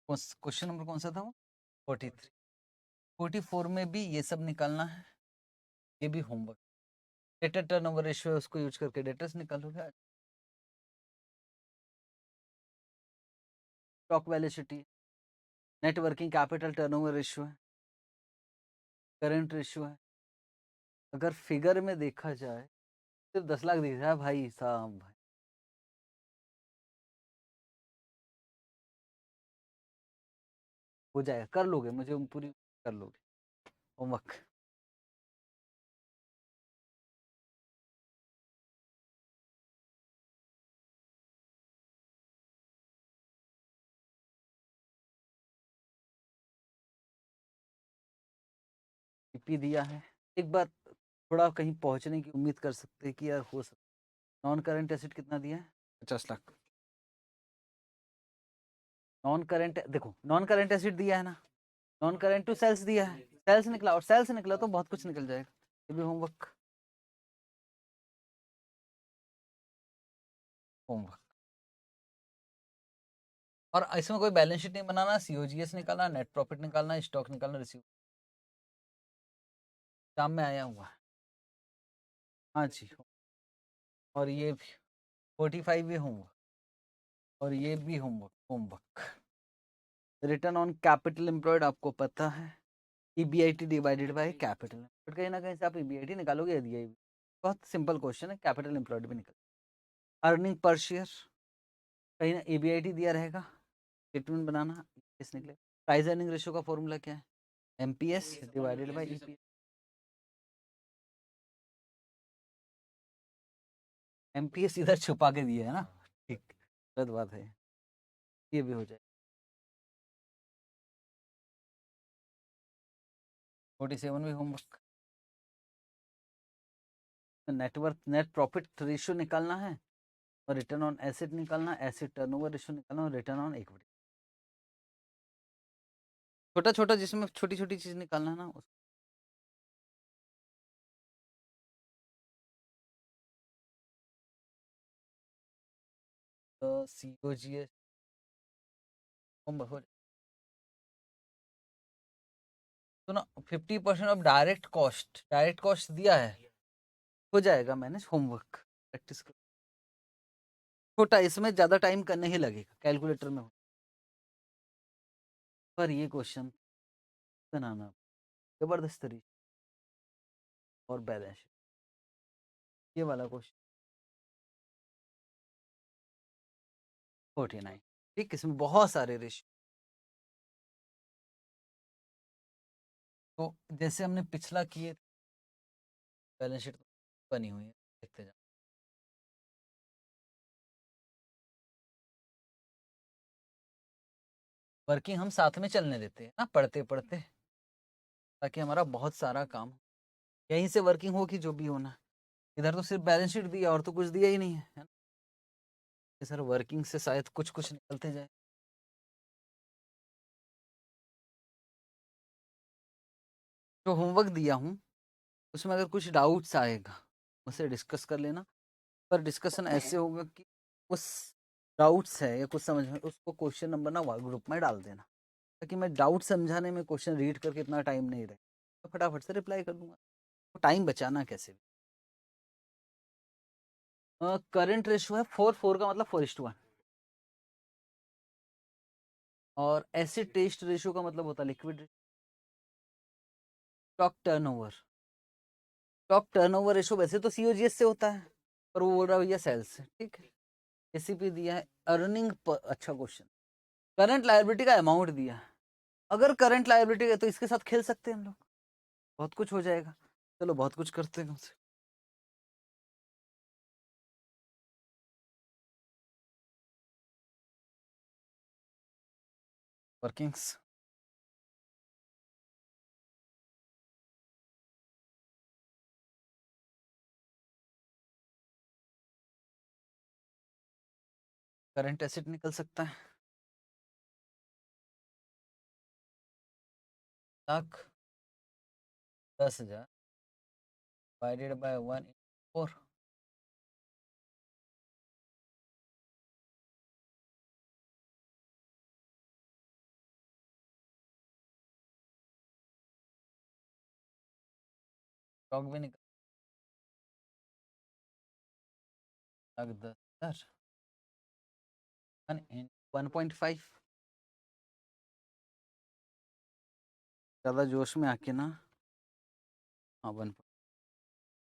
क्वेश्चन नंबर कौन सा था वो? 43। 44 में भी ये सब निकालना है, ये भी होमवर्क। डेटा टर्नओवर रेशियो है, उसको यूज करके डेटर्स निकालोगे। Stock velocity, net working capital turnover ratio है, करंट रेशियो है। अगर फिगर में देखा जाए सिर्फ 10 लाख दिख रहा है भाई साहब, भाई हो जाएगा, कर लोगे, मुझे पूरी कर लोगे होमवर्क। टीपी दिया है, एक बार थोड़ा कहीं पहुंचने की उम्मीद कर सकते हैं कि यार हो सकता। नॉन करंट एसेट कितना दिया है? 50 लाख। नॉन करंट देखो, नॉन करंट एसेट दिया है ना, नॉन करंट टू सेल्स दिया है, सेल्स निकला, और सेल्स निकला तो बहुत कुछ निकल जाएगा। ये भी होमवर्क, होमवर्क। और इसमें कोई बैलेंस शीट नहीं बनाना, सीओजीएस निकालना, नेट प्रॉफिट निकालना, स्टॉक निकालना, रिसीव। शाम में आया हुआ है। हाँ जी। और ये भी 45 भी होमवर्क, और ये भी homework, homework. Return on capital employed आपको पता है, EBIT divided by capital, but कहीं ना कहीं से आप ईबीआईटी निकालोगे या डीआईबी। बहुत सिंपल क्वेश्चन है, कैपिटल एम्प्लॉयड भी निकल। अर्निंग पर शेयर, कहीं ना ईबीआईटी दिया रहेगा, स्टेटमेंट बनाना, इस निकले। प्राइस अर्निंग रेशियो का फॉर्मूला क्या है? MPS divided by EPS. MPS इधर छुपा के दिया है ना, ठीक, गलत बात है, ये भी हो जाए। 47 भी homework. Net worth, net profit ratio निकालना है, और रिटर्न ऑन एसेट निकालना, एसेट टर्नओवर रेशियो निकालना, और रिटर्न ऑन इक्विटी। छोटा छोटा जिसमें छोटी छोटी चीज निकालना है ना उसको। तो सीओजीएस होमवर्क हो। तो ना 50% ऑफ डायरेक्ट कॉस्ट दिया है, हो जाएगा मैनेज, होमवर्क प्रैक्टिस कर। छोटा, इसमें ज्यादा टाइम करने ही लगेगा कैलकुलेटर में, पर ये क्वेश्चन बनाना जबरदस्त तरीके, और बैलेंस ये वाला क्वेश्चन 49। ठीक, इसमें बहुत सारे रेशियो। तो जैसे हमने पिछला किए, बैलेंस शीट बनी हुई है, देखते जाओ। वर्किंग हम साथ में चलने देते हैं ना पढ़ते पढ़ते, ताकि हमारा बहुत सारा काम यहीं से वर्किंग हो कि जो भी होना। इधर तो सिर्फ बैलेंस शीट दिया और तो कुछ दिया ही नहीं है ना? सर वर्किंग से शायद कुछ कुछ निकलते जाए। जो होमवर्क दिया हूँ उसमें अगर कुछ डाउट्स आएगा उसे डिस्कस कर लेना, पर डिस्कशन ऐसे होगा कि उस डाउट्स है या कुछ समझ में उसको क्वेश्चन नंबर ना ग्रुप में डाल देना, ताकि मैं डाउट समझाने में क्वेश्चन रीड करके इतना टाइम नहीं रहे, तो फटाफट से रिप्लाई कर दूंगा। तो टाइम बचाना कैसे भी। करंट रेशो है 4:4 का मतलब 4:1, और एसिड टेस्ट रेशो का मतलब होता है liquid. Stock turnover, stock turnover ratio वैसे तो सीओजीएस से होता है, पर वो बोल रहा है भैया सेल्स से, ठीक है। एसीपी दिया है, अर्निंग अच्छा क्वेश्चन, करंट लायबिलिटी का अमाउंट दिया है। अगर करंट लायबिलिटी है तो इसके साथ खेल सकते हैं हम लोग, बहुत कुछ हो जाएगा। चलो बहुत कुछ करते हैं उसे। वर्किंग्स, करंट एसेट निकल सकता है लाख 10,000 डिवाइडेड बाय 1/4। स्टॉक भी निकल लाख 10,000 1.5। ज्यादा जोश में आके ना, हाँ 1,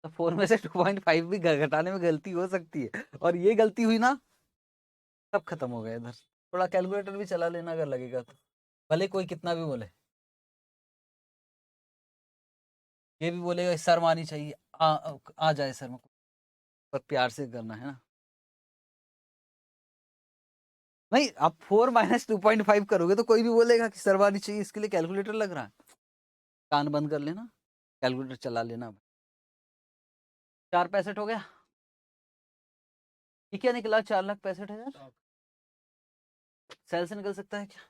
तो 4 में से 2.5 भी घटाने में गलती हो सकती है, और ये गलती हुई ना सब खत्म हो गया इधर। थोड़ा कैलकुलेटर भी चला लेना अगर लगेगा तो, भले कोई कितना भी बोले। ये भी बोलेगा सर मानी चाहिए, आ जाए सर में, पर प्यार से करना है ना। नहीं, आप 4 - 2.5 करोगे तो कोई भी बोलेगा कि सर मानी चाहिए, इसके लिए कैलकुलेटर लग रहा है। कान बंद कर लेना, कैलकुलेटर चला लेना। 4 65 हो गया। ये क्या निकला? 4,65,000 सेल से निकल सकता है क्या?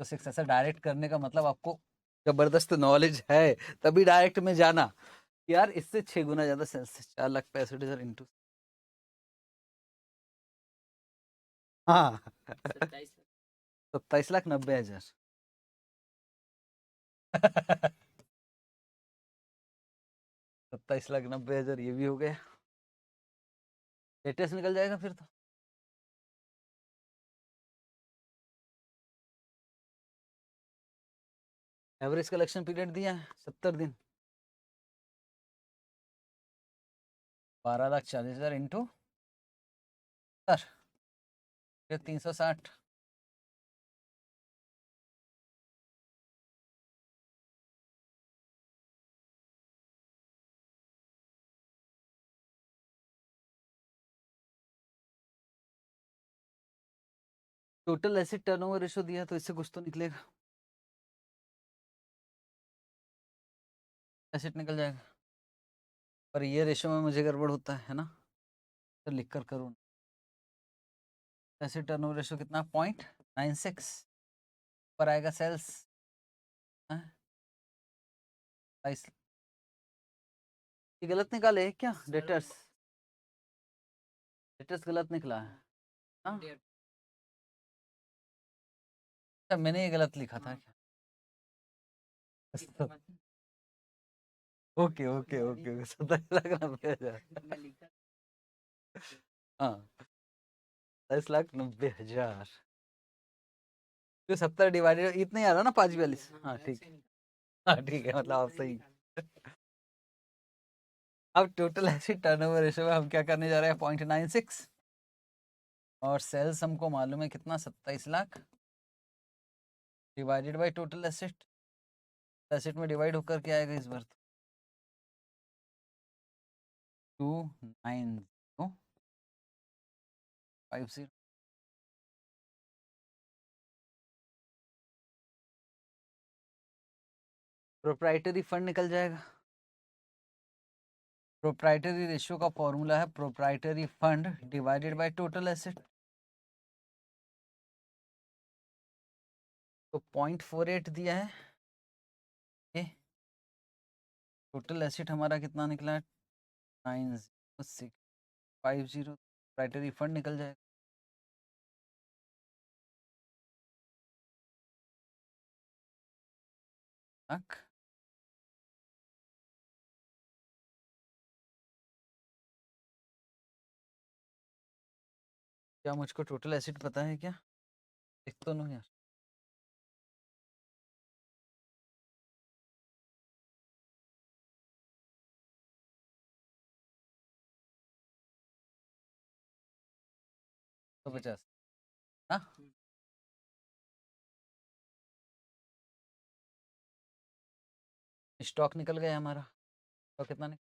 तो 6 ऐसा डायरेक्ट करने का मतलब आपको जबरदस्त नॉलेज है, तभी डायरेक्ट में जाना। यार इससे 6 गुना ज्यादा सेल्स है, 4,65,000 इंटू, हाँ 27,90,000 27,90,000 ये भी हो गया। लेटेस्ट निकल जाएगा फिर तो। एवरेज कलेक्शन पीरियड दिया है 70 दिन, 12,40,000 इंटू सर, फिर 360। टोटल एसिड टर्नओवर रेशो दिया तो इससे कुछ तो निकलेगा, एसिड निकल जाएगा। पर ये रेशो में मुझे गड़बड़ होता है ना, तो लिख कर करूँ। एसिड टर्नओवर रेशो कितना? 0.96 पर आएगा सेल्स। ये गलत निकाले क्या? डेटर्स, डेटर्स गलत निकला है। हाँ अच्छा, मैंने ये गलत लिखा था क्या? Okay okay okay, 27,90,000। हाँ 27,90,000, तो 70 डिवाइडेड इतना ही आ रहा ना, 542। हाँ ठीक, हाँ ठीक है, मतलब आप सही। अब टोटल एसिड टर्नओवर रेशियो में हम क्या करने जा रहे हैं? 0.96, और सेल्स हमको मालूम है कितना, 27 lakh divided by total acid asset में डिवाइड होकर क्या आएगा इस बार? 29050। प्रोप्राइटरी फंड निकल जाएगा। प्रोप्राइटरी रेशियो का फॉर्मूला है proprietary fund divided by total asset. तो 0.48 दिया है। ये टोटल एसेट हमारा कितना निकला है? 90650। प्रोप्राइटरी फंड निकल जाएगा। क्या मुझको टोटल एसेट पता है क्या? देख तो नहीं यार। तो 50। हाँ, स्टॉक निकल गया हमारा। तो कितना निकल?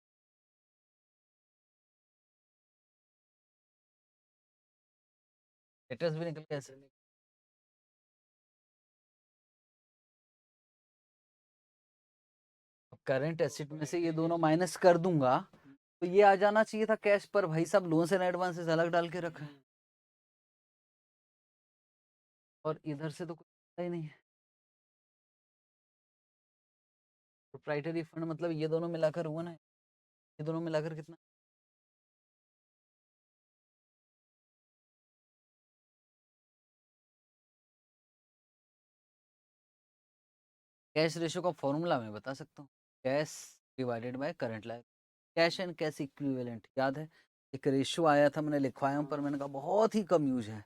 डेटर्स भी निकल गया ऐसे। करंट एसेट में से ये दोनों माइनस कर दूंगा तो ये आ जाना चाहिए था कैश पर। भाई साहब लोन्स एंड एडवांसेस अलग डाल के रखा है और इधर से तो कुछ आता ही नहीं है। प्रोप्राइटरी फंड मतलब ये दोनों मिलाकर हुआ ना। ये दोनों मिलाकर कितना? कैश रेशियो का फॉर्मूला मैं बता सकता हूँ। Cash divided by current liability. Cash and cash equivalent याद है? एक रेशियो आया था, मैंने लिखवाया हूँ पर मैंने कहा बहुत ही कम यूज है।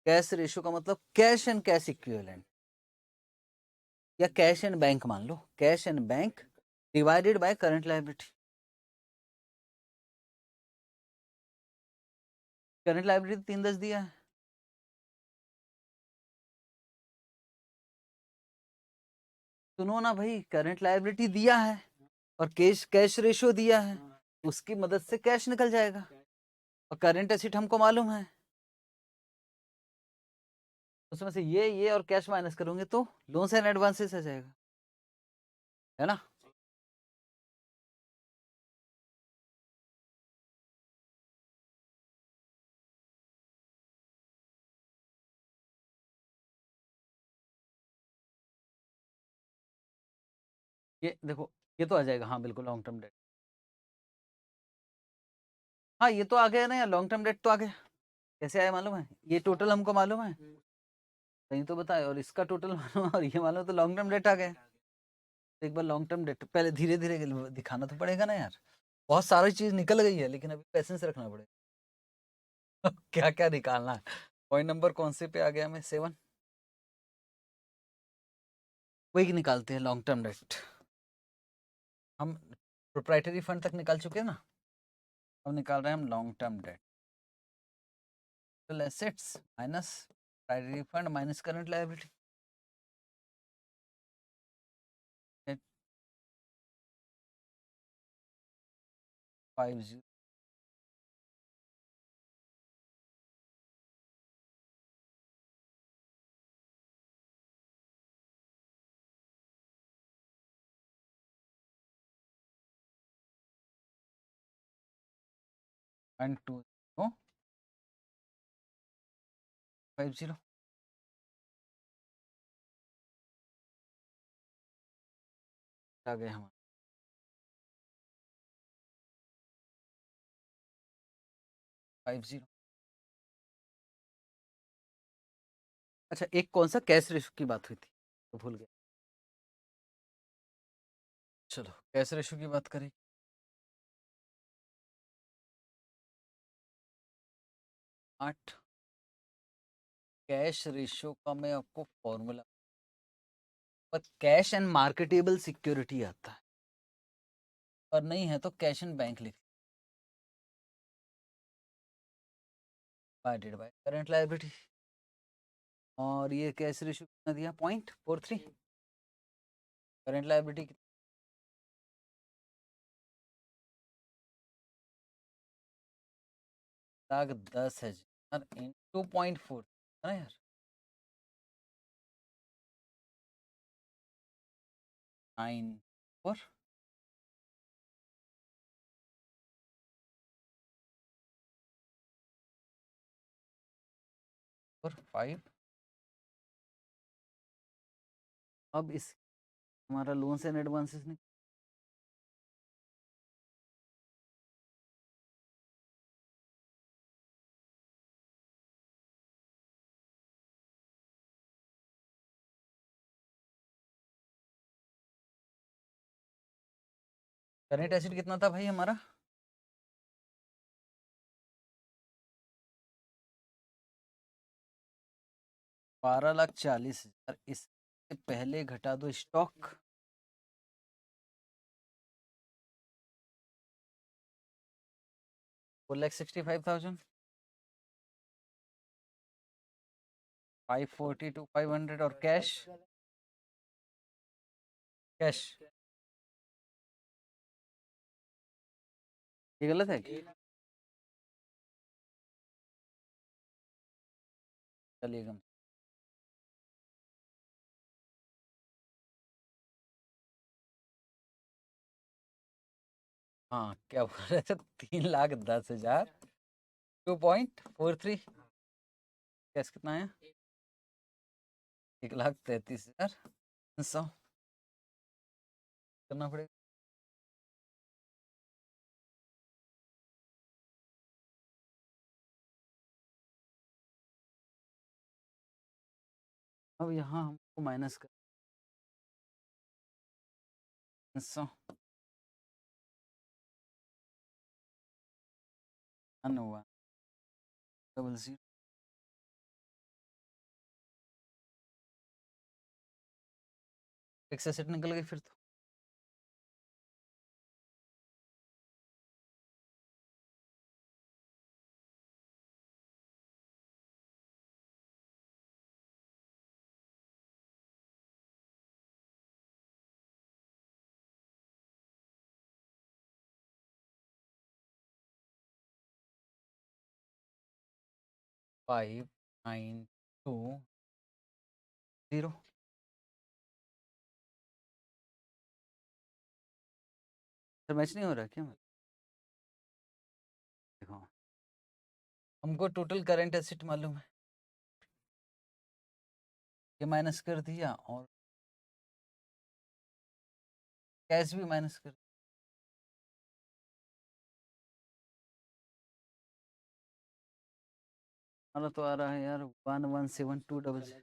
कैश रेशियो का मतलब कैश एंड कैश इक्विवेलेंट या कैश एंड बैंक मान लो। Cash and bank divided by current liability. Current liability 310 दिया है। सुनो ना भाई, करंट लायबिलिटी दिया है और कैश कैश रेशियो दिया है। उसकी मदद से कैश निकल जाएगा और करंट एसेट हमको मालूम है। उसमें से ये और कैश माइनस करोगे तो लोन्स एंड एडवांसेस आ जाएगा, है ना? ये देखो, ये तो आ जाएगा। हाँ बिल्कुल, लॉन्ग टर्म डेट। हाँ ये तो आ गया ना यार, लॉन्ग टर्म डेट तो आ गया। कैसे आया मालूम है? ये टोटल हमको मालूम है, कहीं तो बताए, और इसका टोटल मालूम है और ये मालूम है, तो लॉन्ग टर्म डेट आ गया। तो एक बार लॉन्ग टर्म डेट पहले धीरे धीरे दिखाना तो पड़ेगा ना यार। बहुत सारी चीज निकल गई है लेकिन अभी पेशेंस रखना पड़ेगा। क्या क्या निकालना है? पॉइंट नंबर कौन से पे आ गया? मैं 7। वही निकालते हैं लॉन्ग टर्म डेट। हम प्रोप्राइटरी फंड तक निकाल चुके हैं ना। अब निकाल रहे हैं हम long term date. Total assets minus proprietary fund minus current liability. 50। 12050 आ गए हम 50। अच्छा, एक कौन सा कैश रेशो की बात हुई थी तो भूल गया। चलो कैश रेशो की बात करें। 8। कैश रेशियो का मैं आपको फॉर्मूला, पर कैश एंड मार्केटेबल सिक्योरिटी आता है, और नहीं है तो कैश एंड बैंक लिख डिवाइडेड बाय करंट लायबिलिटी। और ये कैश रेशियो कितना दिया? 0.43। करंट लायबिलिटी लाख 10,000 इंटू 0.4 है ना यार, 9 और 5। अब इस हमारा लोन्स एंड एडवांसेस ने करंट एसिड कितना था भाई हमारा, 12,40,000। इससे पहले घटा दो स्टॉक, 4,65,000, 540 to 500 और कैश, कैश ये गलत है क्या? चलिएगा, हाँ क्या बोल रहे थे, 3,10,000, 2.43, कैश कितना है, 1,33,100 करना पड़ेगा। अब यहाँ हमको माइनस कर 100 हुआ, 00 फिक्स एसेट निकल गई फिर तो। फाइव 9,2,0 सर मैच नहीं हो रहा क्या? देखो हमको टोटल करंट एसेट मालूम है, ये माइनस कर दिया और कैश भी माइनस कर, हमारा तो आ रहा है यार 117200।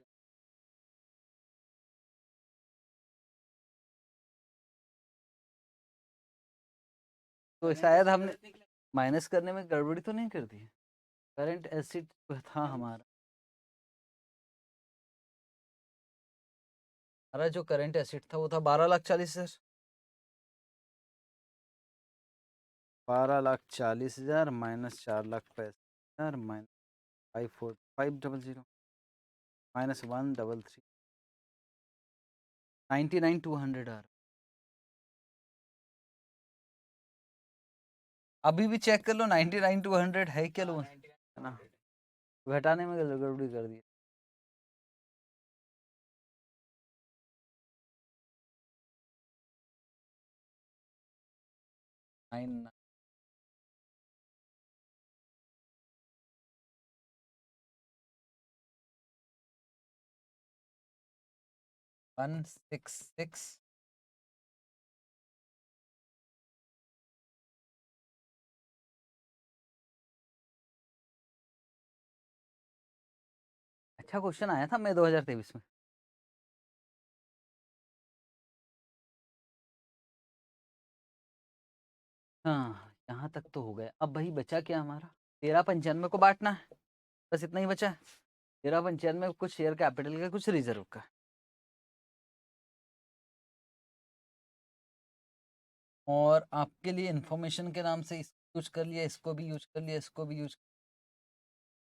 तो शायद हमने माइनस करने में गड़बड़ी तो नहीं कर दी, करंट एसिड था हमारा जो करंट एसिड था वो था 12,40,000, 12,40,000 माइनस 4,65,000 माइनस 5,4,500 माइनस 1,33, 99,200 आ रहा। अभी भी चेक कर लो 99,200 है क्या लोन, है ना, घटाने में गड़बड़ी कर दी। नाइन 166 अच्छा क्वेश्चन आया था मैं 2023 में। हाँ यहाँ तक तो हो गया, अब वही बचा क्या हमारा, 13,95 को बांटना है, बस इतना ही बचा है। 13,95 कुछ शेयर कैपिटल का कुछ रिजर्व का, और आपके लिए इंफॉर्मेशन के नाम से इसको यूज कर लिया, इसको भी यूज कर लिया, इसको भी यूज,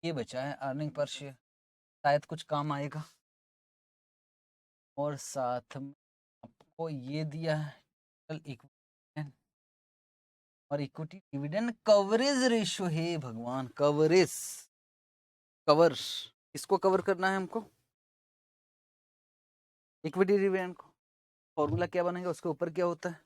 ये बचा है अर्निंग पर शेयर, शायद कुछ काम आएगा। और साथ में वो ये दिया है टोटल इक्विटी और इक्विटी डिविडेंड कवरेज रेशियो है भगवान, कवरेज कवर किसको कवर करना है हमको, इक्विटी डिविडेंड को। फॉर्मूला क्या बनेगा, उसके ऊपर क्या होता है,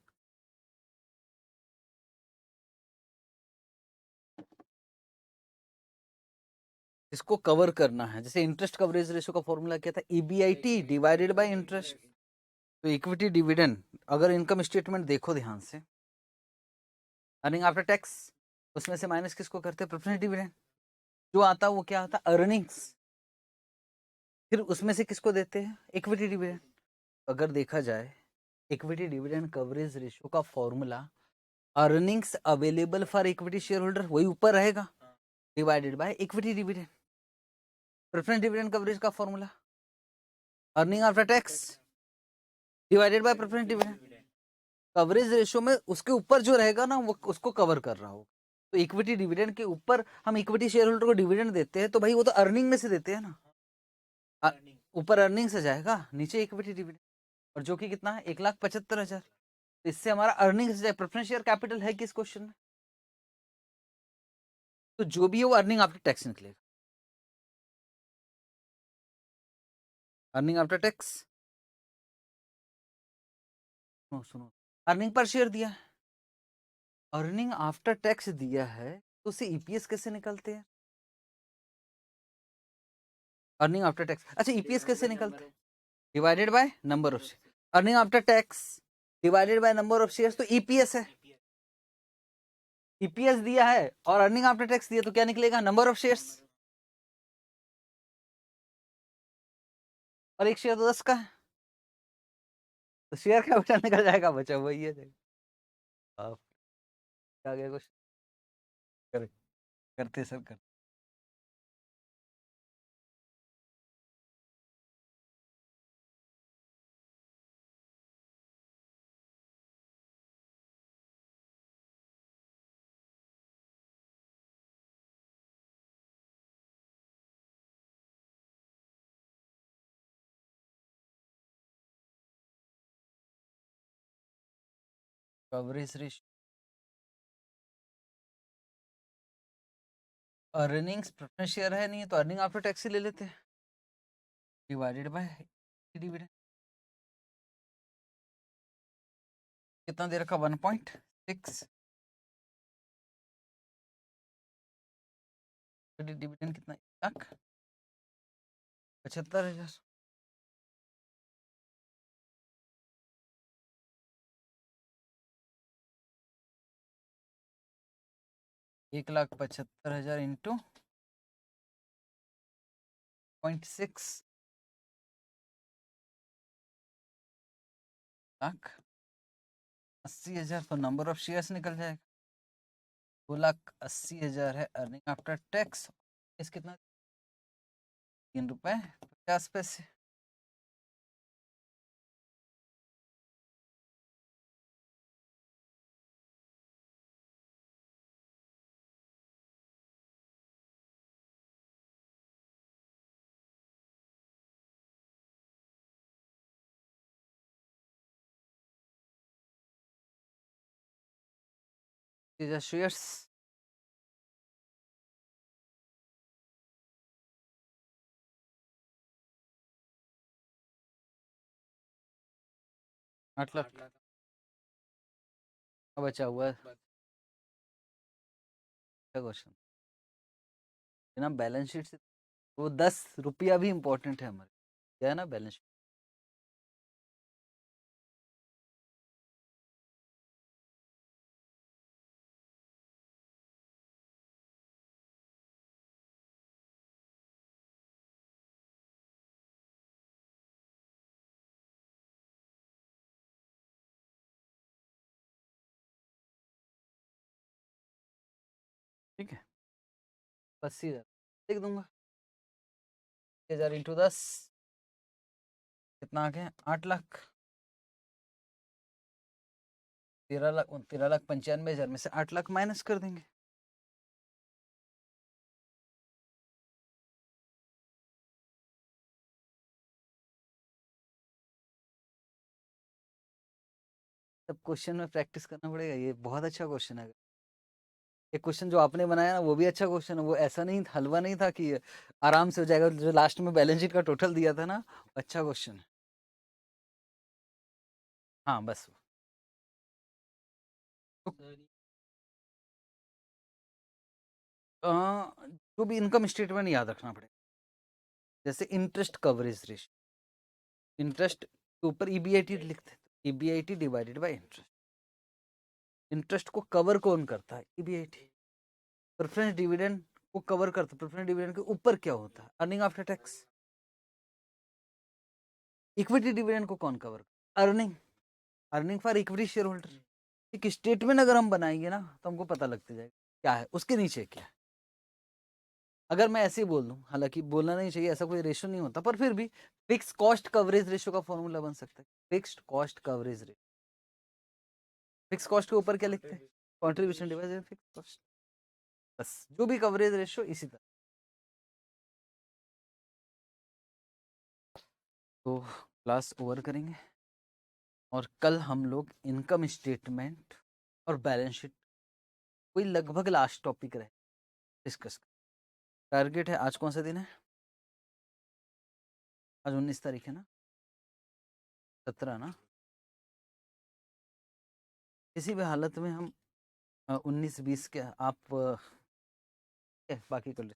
इसको कवर करना है। जैसे इंटरेस्ट कवरेज रेशियो का फॉर्मूला क्या था, ईबीआईटी डिवाइडेड बाय इंटरेस्ट। तो इक्विटी डिविडेंड अगर इनकम स्टेटमेंट देखो ध्यान से, अर्निंग आफ्टर टैक्स, उसमें से माइनस किसको करते हैं, प्रेफरेंस डिविडेंड। जो आता है वो क्या आता है, अर्निंग्स, फिर उसमें से किसको देते हैं, इक्विटी डिविडेंड। अगर देखा जाए इक्विटी डिविडेंड कवरेज रेशियो का formula earnings available for equity shareholder, वही ऊपर रहेगा, divided by equity dividend. Preference dividend coverage का formula earning after tax divided by preference dividend. Coverage ratio में उसके ऊपर जो रहेगा ना वो उसको कवर कर रहा हो। तो इक्विटी डिविडेंड के ऊपर हम इक्विटी शेयर होल्डर को डिविडेंड देते हैं, तो भाई वो तो अर्निंग में से देते हैं ना, ऊपर अर्निंग से जाएगा, नीचे इक्विटी डिविडेंड, और जो कि कितना है 1,75,000। तो इससे हमारा अर्निंग से जाए, प्रेफरेंस शेयर कैपिटल है किस क्वेश्चन में, तो जो भी है वो अर्निंग आफ्टर टैक्स निकलेगा, अर्निंग आफ्टर टैक्स। सुनो सुनो, अर्निंग पर शेयर दिया है, अर्निंग आफ्टर टैक्स दिया है, तो उससे ईपीएस कैसे निकलते हैं, अर्निंग आफ्टर टैक्स। अच्छा ईपीएस कैसे निकलते हैं, divided by number of share, earning after tax divided by number of shares, तो ईपीएस है, ईपीएस दिया है और अर्निंग आफ्टर टैक्स दिया, तो क्या निकलेगा, नंबर ऑफ शेयर्स, और एक शेयर तो 10 का है, तो शेयर कैपिटल निकल जाएगा, बचा वही है। आप आ गया कुछ कर, करते सर कर। Coverage ratio earnings preference share है नहीं, तो अर्निंग आफ्टर टैक्स ही ले लेते हैं, डिवाइडेड बाय डिविडेंड। कितना दे रखा, 1.6, डिविडेंड कितना, 1,75,000। 1,75,000 इंटू 0.6 लाख 80,000, तो नंबर ऑफ शेयर्स निकल जाएगा, 2,80,000 है अर्निंग आफ्टर टैक्स। इस कितना, 3 रुपए 50 पैसे। शेयर्स 8 लाख का बचा हुआ है। क्वेश्चन ना बैलेंस शीट से, वो 10 रुपया भी इंपॉर्टेंट है हमारे, क्या है ना बैलेंस शीट। ठीक है, 80,000 लिख दूंगा, 10,000 इंटू 10 कितना आ गया, 8 लाख। 13,95,000 में से 8 लाख माइनस कर देंगे, सब क्वेश्चन में प्रैक्टिस करना पड़ेगा। ये बहुत अच्छा क्वेश्चन है। एक क्वेश्चन जो आपने बनाया ना वो भी अच्छा क्वेश्चन है। वो ऐसा नहीं हलवा नहीं था कि आराम से हो जाएगा। जो लास्ट में बैलेंस शीट का टोटल दिया था ना, अच्छा क्वेश्चन है। हाँ बस तो, जो भी इनकम स्टेटमेंट याद रखना पड़ेगा। जैसे इंटरेस्ट कवरेज रेशियो, इंटरेस्ट के ऊपर ईबीआईटी लिखते हैं, EBIT divided by interest. Interest को कवर कौन करता है? ईबीआईटी। प्रेफरेंस डिविडेंड को कवर करता है, प्रेफरेंस डिविडेंड के ऊपर क्या होता है? Earning after tax. Equity dividend को कौन कवर करता है? Earning, earning for equity share holder. एक स्टेटमेंट अगर हम बनाएंगे ना तो हमको पता लगते जाएगा क्या है उसके नीचे क्या है। अगर मैं ऐसे ही बोल दूं, हालांकि बोलना नहीं चाहिए, ऐसा कोई रेशियो नहीं होता, पर फिर भी फिक्स कॉस्ट कवरेज रेशियो का फॉर्मूला बन सकता है। Fixed cost coverage ratio. Fix cost के ऊपर क्या लिखते हैं? Contribution divided fix cost. बस जो भी कवरेज रेशियो इसी तरह। तो क्लास ओवर करेंगे और कल हम लोग इनकम स्टेटमेंट और बैलेंस शीट कोई लगभग लास्ट टॉपिक रहे डिस्कस। टारगेट है, आज कौन सा दिन है? आज 19 तारीख है ना, 17 ना। किसी भी हालत में हम 19-20 के आप बाकी कर ले।